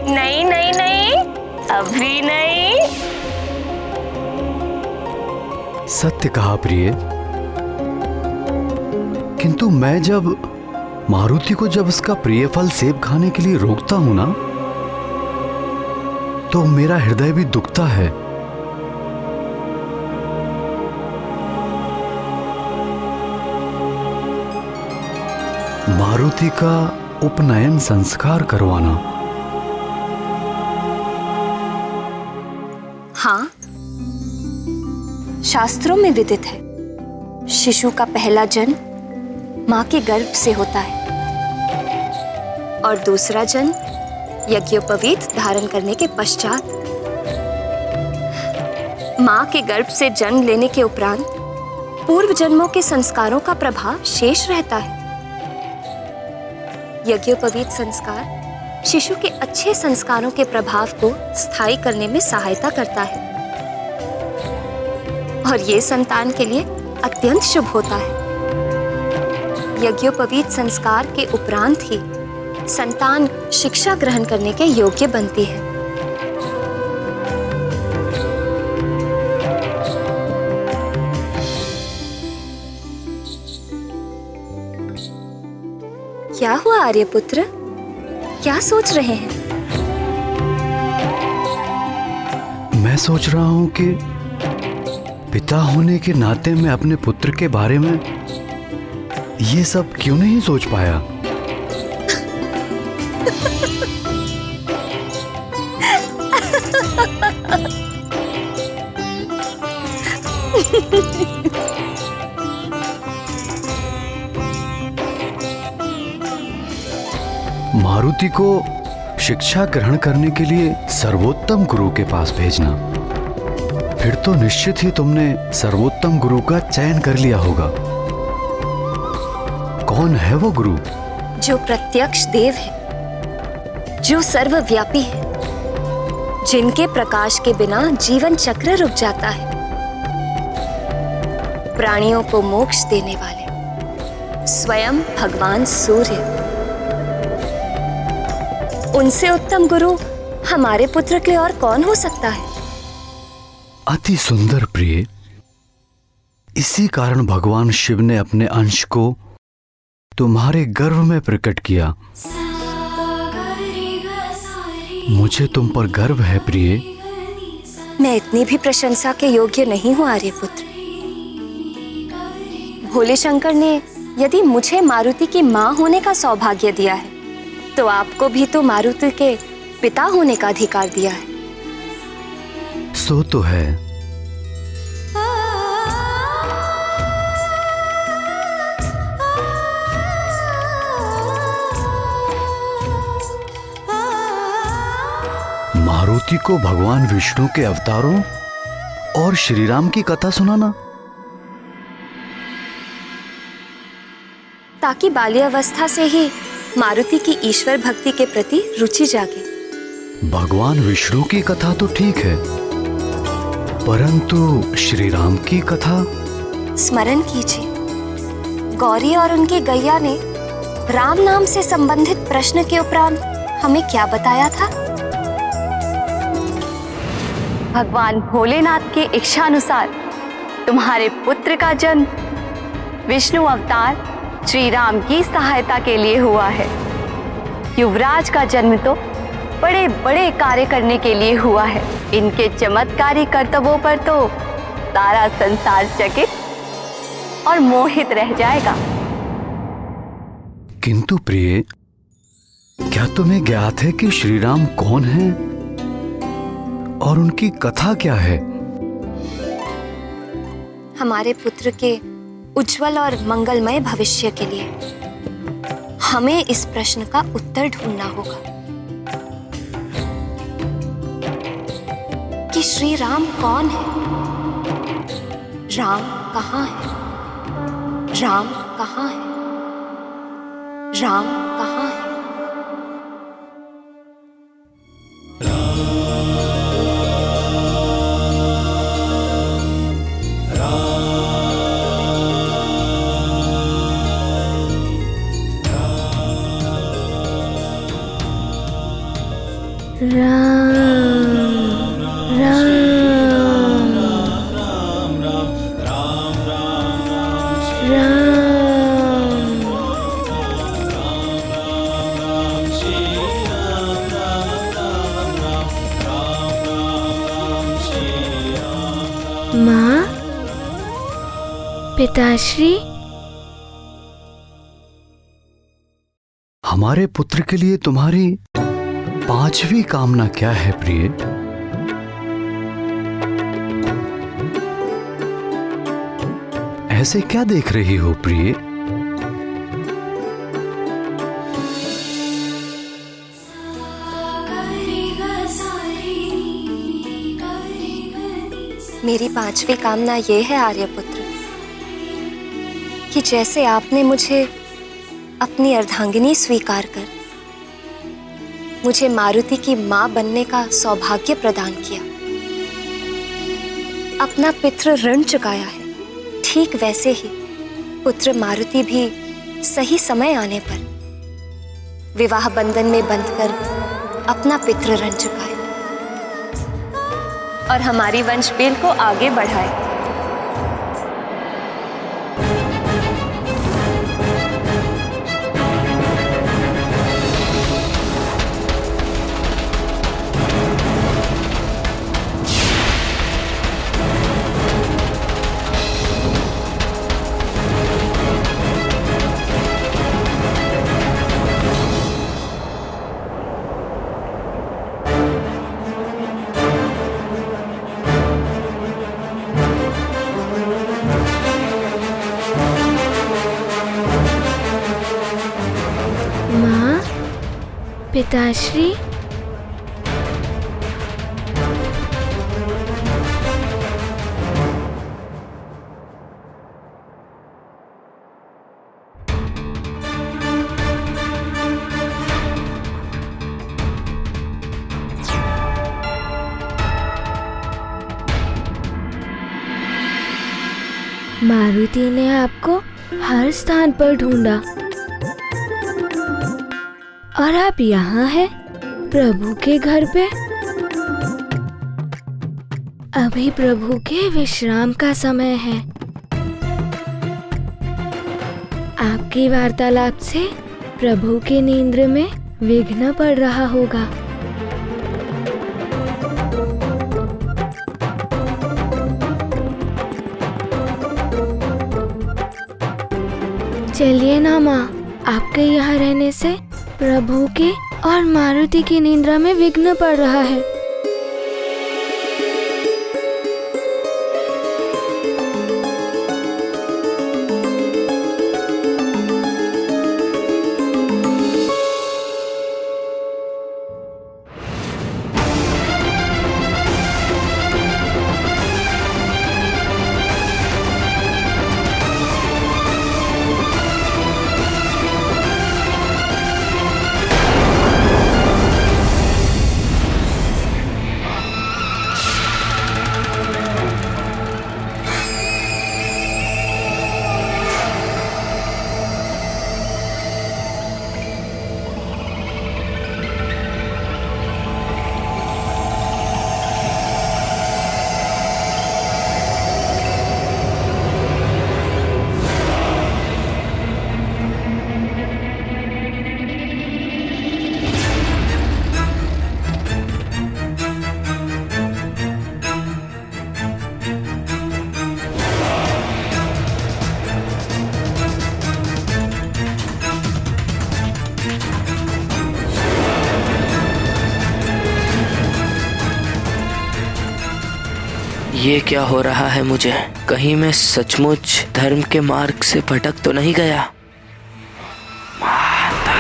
नहीं नहीं नहीं, अभी नहीं। सत्य कहा प्रिय, किंतु मैं जब मारुति को जब उसका प्रिय फल सेब खाने के लिए रोकता हूं ना, तो मेरा हृदय भी दुखता है। मारुति का उपनयन संस्कार करवाना। हाँ, शास्त्रों में विदित है, शिशु का पहला जन्म मां के गर्भ से होता है और दूसरा जन्म यज्ञोपवीत धारण करने के पश्चात। मां के गर्भ से जन्म लेने के उपरांत पूर्व जन्मों के संस्कारों का प्रभाव शेष रहता है। यज्ञोपवीत संस्कार शिशु के अच्छे संस्कारों के प्रभाव को स्थायी करने में सहायता करता है और ये संतान के लिए अत्यंत शुभ होता है। यज्ञोपवीत संस्कार के उपरांत ही संतान शिक्षा ग्रहण करने के योग्य बनती है। क्या हुआ आर्यपुत्र? क्या सोच रहे हैं? मैं सोच रहा हूं कि पिता होने के नाते मैं अपने पुत्र के बारे में ये सब क्यों नहीं सोच पाया। मारुति को शिक्षा ग्रहण करने के लिए सर्वोत्तम गुरु के पास भेजना। फिर तो निश्चित ही तुमने सर्वोत्तम गुरु का चयन कर लिया होगा। कौन है वो गुरु? जो प्रत्यक्ष देव है, जो सर्वव्यापी है, जिनके प्रकाश के बिना जीवन चक्र रुक जाता है, प्राणियों को मोक्ष देने वाले स्वयं भगवान सूर्य। उनसे उत्तम गुरु हमारे पुत्र के लिए और कौन हो सकता है? अति सुंदर प्रिय। इसी कारण भगवान शिव ने अपने अंश को तुम्हारे गर्भ में प्रकट किया। मुझे तुम पर गर्व है प्रिय। मैं इतनी भी प्रशंसा के योग्य नहीं हूँ आर्यपुत्र। भोले शंकर ने यदि मुझे मारुति की माँ होने का सौभाग्य दिया है, तो आपको भी तो मारुति के पिता होने का अधिकार दिया है। सो तो है। मारुति को भगवान विष्णु के अवतारों और श्री राम की कथा सुनाना, ताकि बाल्यावस्था से ही मारुति की ईश्वर भक्ति के प्रति रुचि जागे। भगवान विष्णु की कथा तो ठीक है, परंतु श्री राम की कथा स्मरण कीजिए। गौरी और उनकी गैया ने राम नाम से संबंधित प्रश्न के उपरांत हमें क्या बताया था? भगवान भोलेनाथ की इच्छानुसार तुम्हारे पुत्र का जन्म विष्णु अवतार श्री राम की सहायता के लिए हुआ है। युवराज का जन्म तो बड़े बड़े कार्य करने के लिए हुआ है। इनके चमत्कारी कर्तव्यों पर तो सारा संसार चकित और मोहित रह जाएगा। किंतु प्रिय, क्या तुम्हें ज्ञात है कि श्री राम कौन है और उनकी कथा क्या है? हमारे पुत्र के उज्जवल और मंगलमय भविष्य के लिए हमें इस प्रश्न का उत्तर ढूंढना होगा कि श्री राम कौन है, राम कहाँ है, राम कहाँ है, राम कहाँ है? माँ, पिताश्री, हमारे पुत्र के लिए तुम्हारी पांचवी कामना क्या है प्रिय? ऐसे क्या देख रही हो प्रिय? मेरी पांचवी कामना यह है आर्यपुत्र कि जैसे आपने मुझे अपनी अर्धांगिनी स्वीकार कर मुझे मारुति की मां बनने का सौभाग्य प्रदान किया, अपना पितृ ऋण चुकाया है, ठीक वैसे ही पुत्र मारुति भी सही समय आने पर विवाह बंधन में बंधकर अपना पितृ ऋण चुकाए और हमारी वंशबेल को आगे बढ़ाए। पिताश्री। मारुति ने आपको हर स्थान पर ढूंढा और आप यहाँ हैं, प्रभु के घर पे। अभी प्रभु के विश्राम का समय है। आपकी वार्तालाप से प्रभु की नींद में विघ्न पड़ रहा होगा। चलिए ना माँ, आपके यहाँ रहने से प्रभु की और मारुति की निद्रा में विघ्न पड़ रहा है। ये क्या हो रहा है मुझे? कहीं मैं सचमुच धर्म के मार्ग से भटक तो नहीं गया? माता,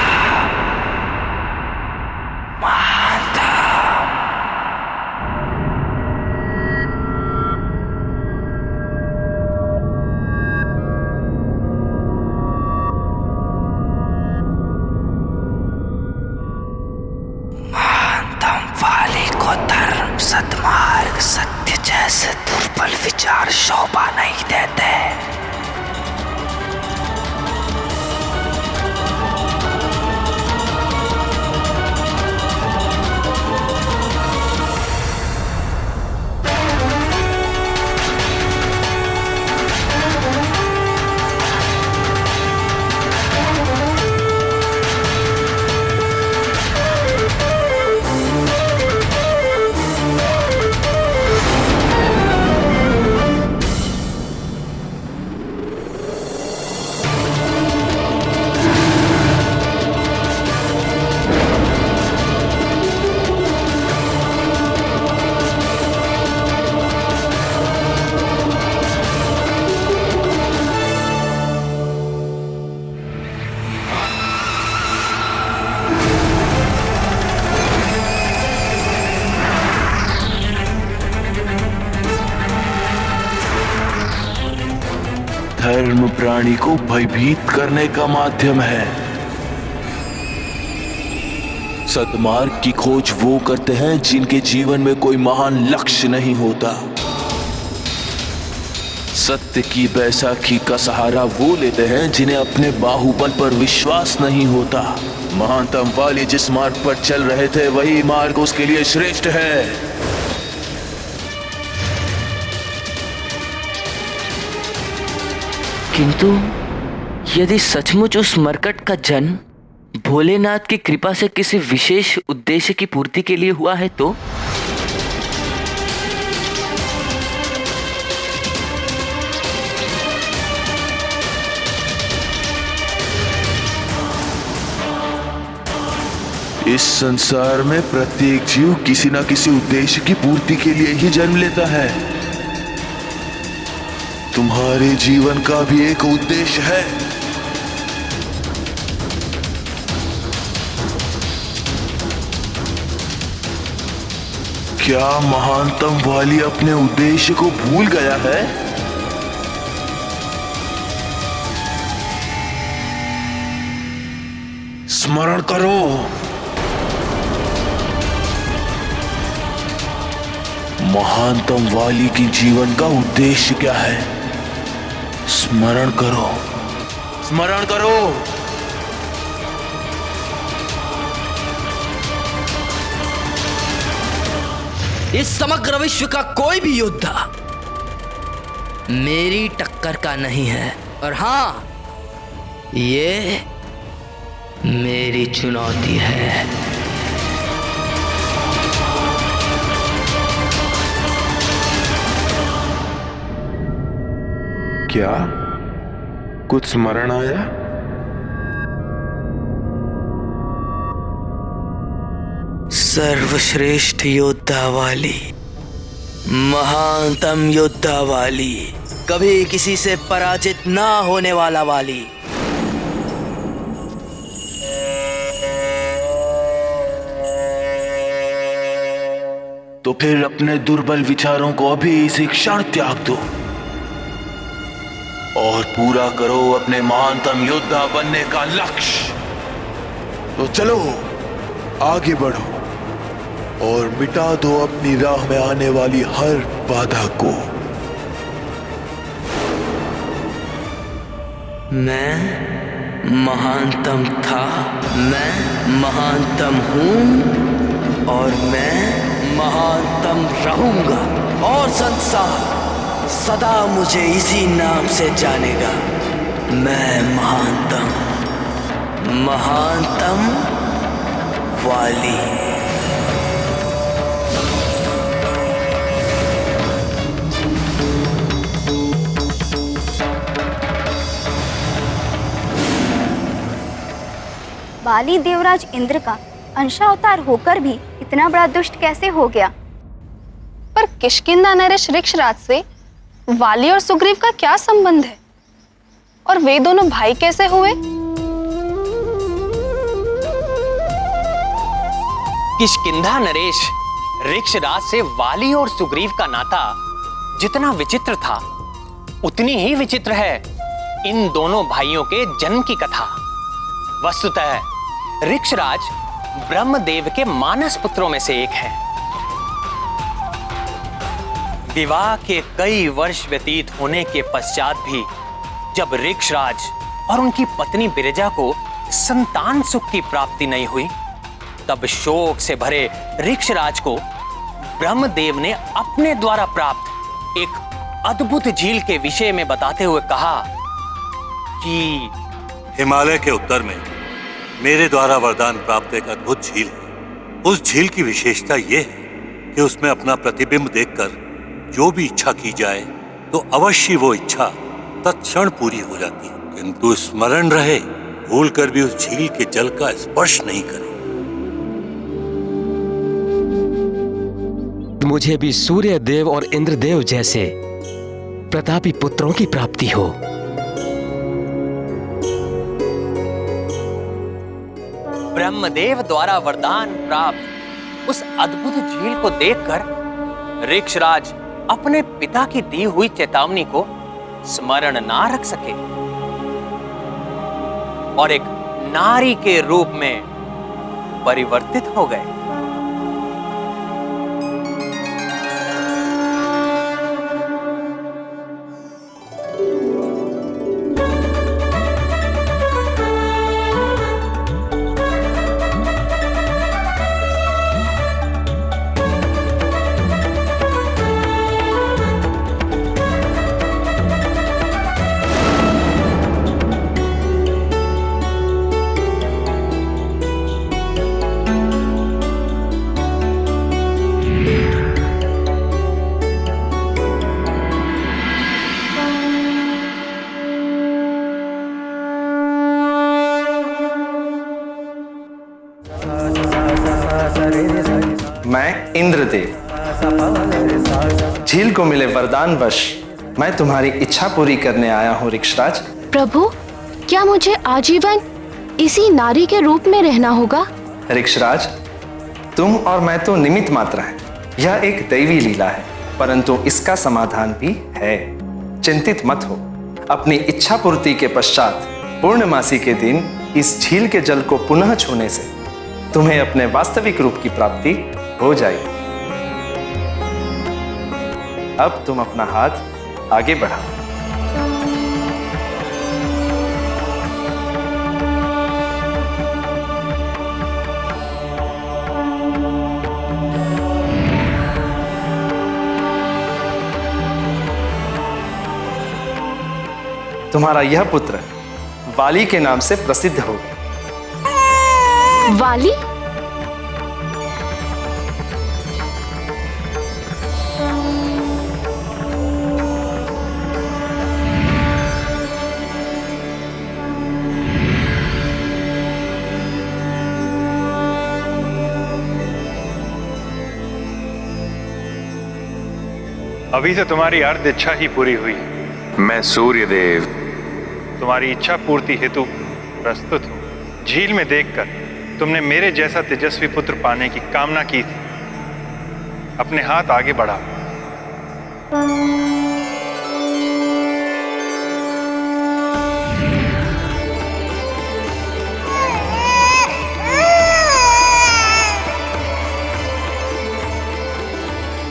माता। महानतम वाली को धर्म सद्मार्ग सत्य जैसे दुर्बल विचार शोभा नहीं देते। धर्म प्राणी को भयभीत करने का माध्यम है। सद्मार्ग की खोज वो करते हैं जिनके जीवन में कोई महान लक्ष्य नहीं होता। सत्य की बैसाखी का सहारा वो लेते हैं जिन्हें अपने बाहुबल पर विश्वास नहीं होता। महानतम वाली जिस मार्ग पर चल रहे थे वही मार्ग उसके लिए श्रेष्ठ है। किंतु यदि सचमुच उस मरकट का जन्म भोलेनाथ की कृपा से किसी विशेष उद्देश्य की पूर्ति के लिए हुआ है तो इस संसार में प्रत्येक जीव किसी न किसी उद्देश्य की पूर्ति के लिए ही जन्म लेता है। तुम्हारे जीवन का भी एक उद्देश्य है। क्या महानतम वाली अपने उद्देश्य को भूल गया है? स्मरण करो, महानतम वाली की जीवन का उद्देश्य क्या है? स्मरण करो, स्मरण करो। इस समग्र विश्व का कोई भी योद्धा मेरी टक्कर का नहीं है, और हाँ, ये मेरी चुनौती है। क्या कुछ स्मरण आया? सर्वश्रेष्ठ योद्धा वाली, महानतम योद्धा वाली, कभी किसी से पराजित ना होने वाला वाली। तो फिर अपने दुर्बल विचारों को अभी इसी क्षण त्याग दो और पूरा करो अपने महानतम योद्धा बनने का लक्ष्य। तो चलो आगे बढ़ो और मिटा दो अपनी राह में आने वाली हर बाधा को। मैं महानतम था, मैं महानतम हूं और मैं महानतम रहूंगा, और संसार सदा मुझे इसी नाम से जानेगा। मैं महानतम, महानतम वाली। बाली देवराज इंद्र का अंशावतार होकर भी इतना बड़ा दुष्ट कैसे हो गया? पर किष्किंधा नरेश ऋक्षराज से वाली और सुग्रीव का क्या संबंध है? और वे दोनों भाई कैसे हुए? किष्किंधा नरेश ऋक्षराज से वाली और सुग्रीव का नाता जितना विचित्र था, उतनी ही विचित्र है इन दोनों भाइयों के जन्म की कथा। वस्तुतः ऋक्षराज ब्रह्मदेव के मानस पुत्रों में से एक है। विवाह के कई वर्ष व्यतीत होने के पश्चात भी जब ऋक्षराज और उनकी पत्नी बिरजा को संतान सुख की प्राप्ति नहीं हुई, तब शोक से भरे ऋक्षराज को ब्रह्मदेव ने अपने द्वारा प्राप्त एक अद्भुत झील के विषय में बताते हुए कहा कि हिमालय के उत्तर में मेरे द्वारा वरदान प्राप्त एक अद्भुत झील है। उस झील की विशेषता यह है कि उसमें अपना प्रतिबिंब देखकर जो भी इच्छा की जाए तो अवश्य वो इच्छा तत्क्षण पूरी हो जाती है, किंतु स्मरण रहे भूलकर भी उस झील के जल का स्पर्श नहीं करें। मुझे भी सूर्य देव और इंद्रदेव जैसे प्रतापी पुत्रों की प्राप्ति हो। ब्रह्मदेव द्वारा वरदान प्राप्त उस अद्भुत झील को देखकर ऋक्षराज अपने पिता की दी हुई चेतावनी को स्मरण ना रख सके और एक नारी के रूप में परिवर्तित हो गए। मैं इंद्रदेव, झील को मिले वरदान वश मैं तुम्हारी इच्छा पूरी करने आया हूँ ऋक्षराज। प्रभु, क्या मुझे आजीवन इसी नारी के रूप में रहना होगा? ऋक्षराज, तुम और मैं तो निमित्त मात्र हैं, यह एक दैवी लीला है, परंतु इसका समाधान भी है। चिंतित मत हो। अपनी इच्छा पूर्ति के पश्चात पूर्णमासी के दिन इस झील के जल को पुनः छूने से तुम्हें अपने वास्तविक रूप की प्राप्ति हो जाएगी। अब तुम अपना हाथ आगे बढ़ाओ। तुम्हारा यह पुत्र वाली के नाम से प्रसिद्ध होगा। वाली? अभी तो तुम्हारी अर्ध इच्छा ही पूरी हुई। मैं सूर्यदेव तुम्हारी इच्छा पूर्ति हेतु प्रस्तुत हूँ। झील में देखकर तुमने मेरे जैसा तेजस्वी पुत्र पाने की कामना की थी। अपने हाथ आगे बढ़ाओ।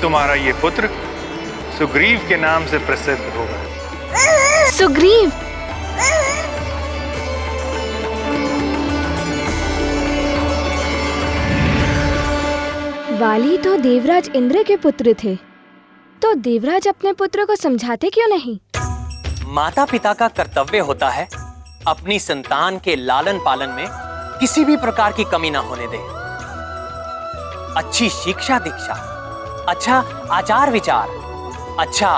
तुम्हारा ये पुत्र सुग्रीव के नाम से प्रसिद्ध होगा। सुग्रीव? वाली तो देवराज इंद्र के पुत्र थे, तो देवराज अपने पुत्र को समझाते क्यों नहीं? माता पिता का कर्तव्य होता है अपनी संतान के लालन पालन में किसी भी प्रकार की कमी ना होने दें। अच्छी शिक्षा दीक्षा, अच्छा आचार विचार, अच्छा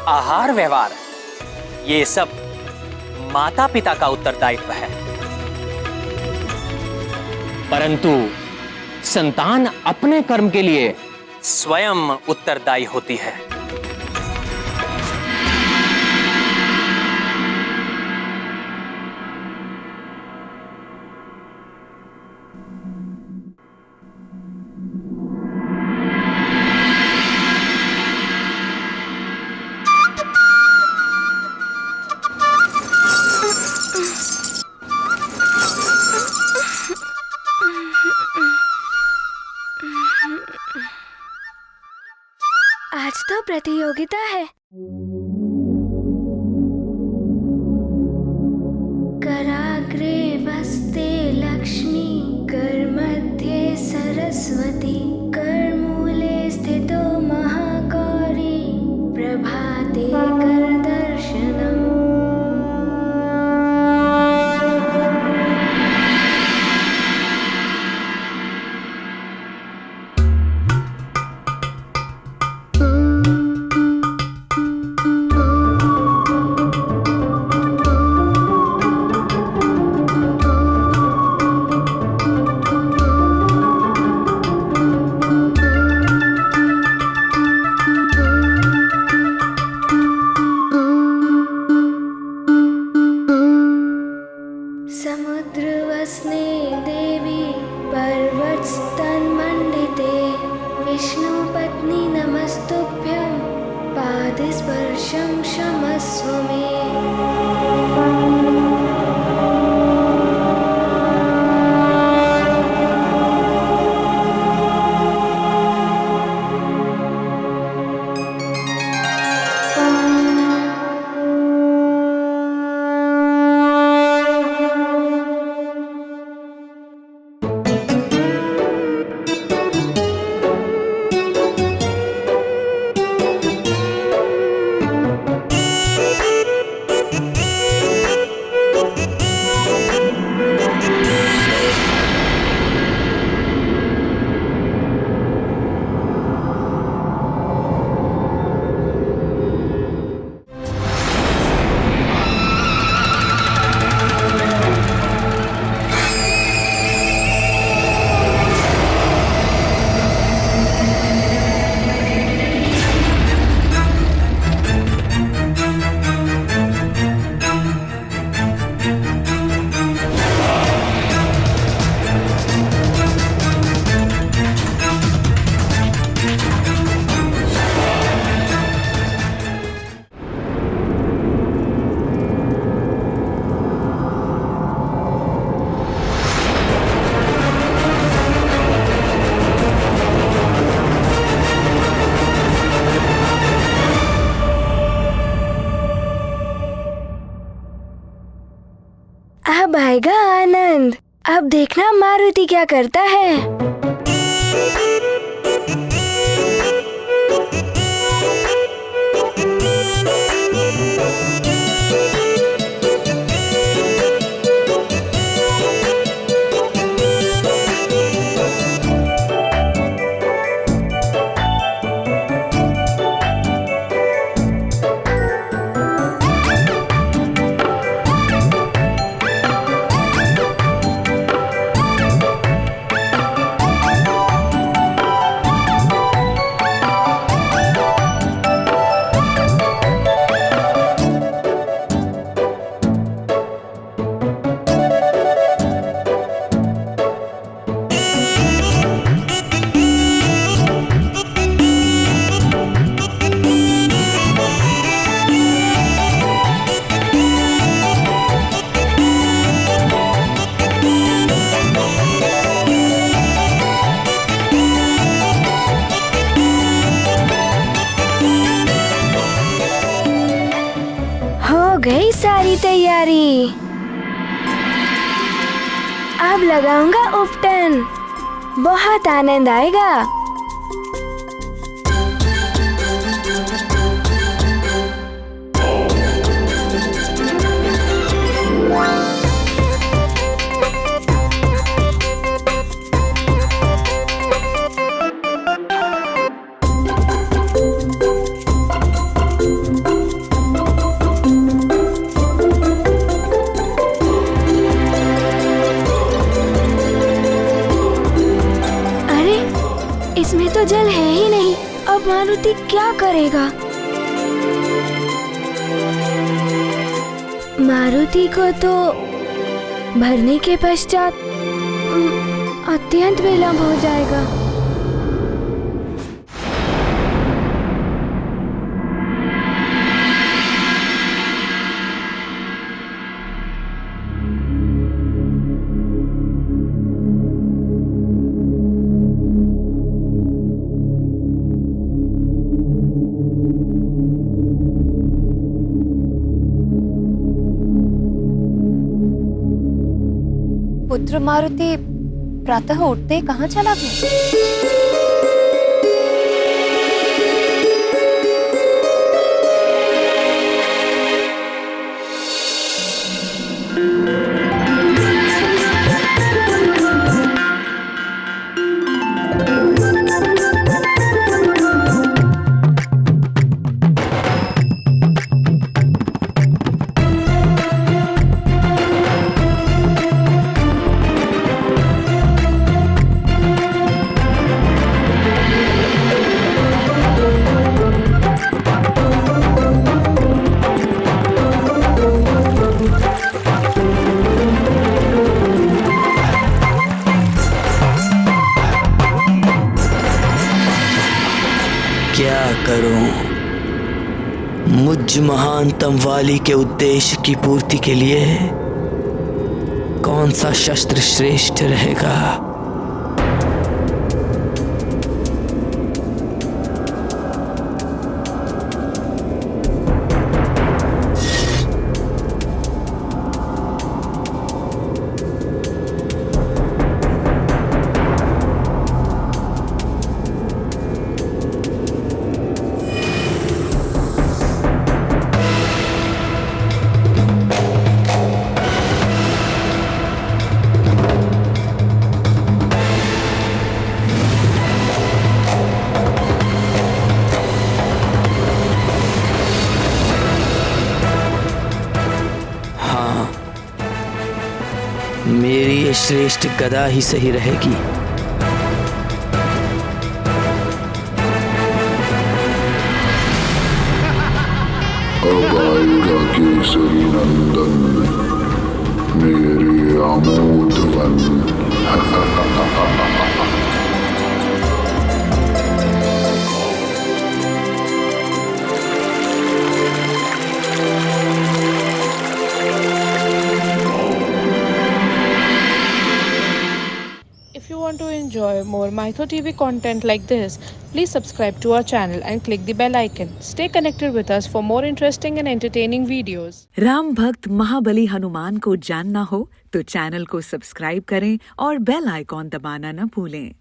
आहार व्यवहार, ये सब माता पिता का उत्तरदायित्व है। परंतु संतान अपने कर्म के लिए स्वयं उत्तरदायी होती है। आज तो प्रतियोगिता है। कराग्रे वस्ते लक्ष्मी, कर मध्ये सरस्वती, कर मूले स्थितो महागौरी, प्रभाते कर दर्शनम। समुद्रवस्ने देवी, पर्वतस्तन्मण्डिते, विष्णुपत्नी नमस्तुभ्यं, पादस्पर्शं क्षमस्व मे। अब देखना मारुति क्या करता है। गई सारी तैयारी। अब लगाऊंगा उपटन, बहुत आनंद आएगा। इसमें तो जल है ही नहीं, अब मारुति क्या करेगा? मारुति को तो भरने के पश्चात अत्यंत विलंब हो जाएगा। पुत्र मारुति प्रातः उठते कहाँ चला गया? क्या करूं? मुझ महानतम वाली के उद्देश्य की पूर्ति के लिए कौन सा शस्त्र श्रेष्ठ रहेगा? मेरी ये श्रेष्ठ गदा ही सही रहेगी। अब आएगा केसरी नंदन, मेरे Amod one. If you want to enjoy more more Mytho TV content like this, please subscribe to our channel and click the bell icon. Stay connected with us for more interesting and entertaining videos. Ram भक्त महाबली हनुमान को जानना हो तो channel को subscribe करें और bell icon दबाना न भूलें।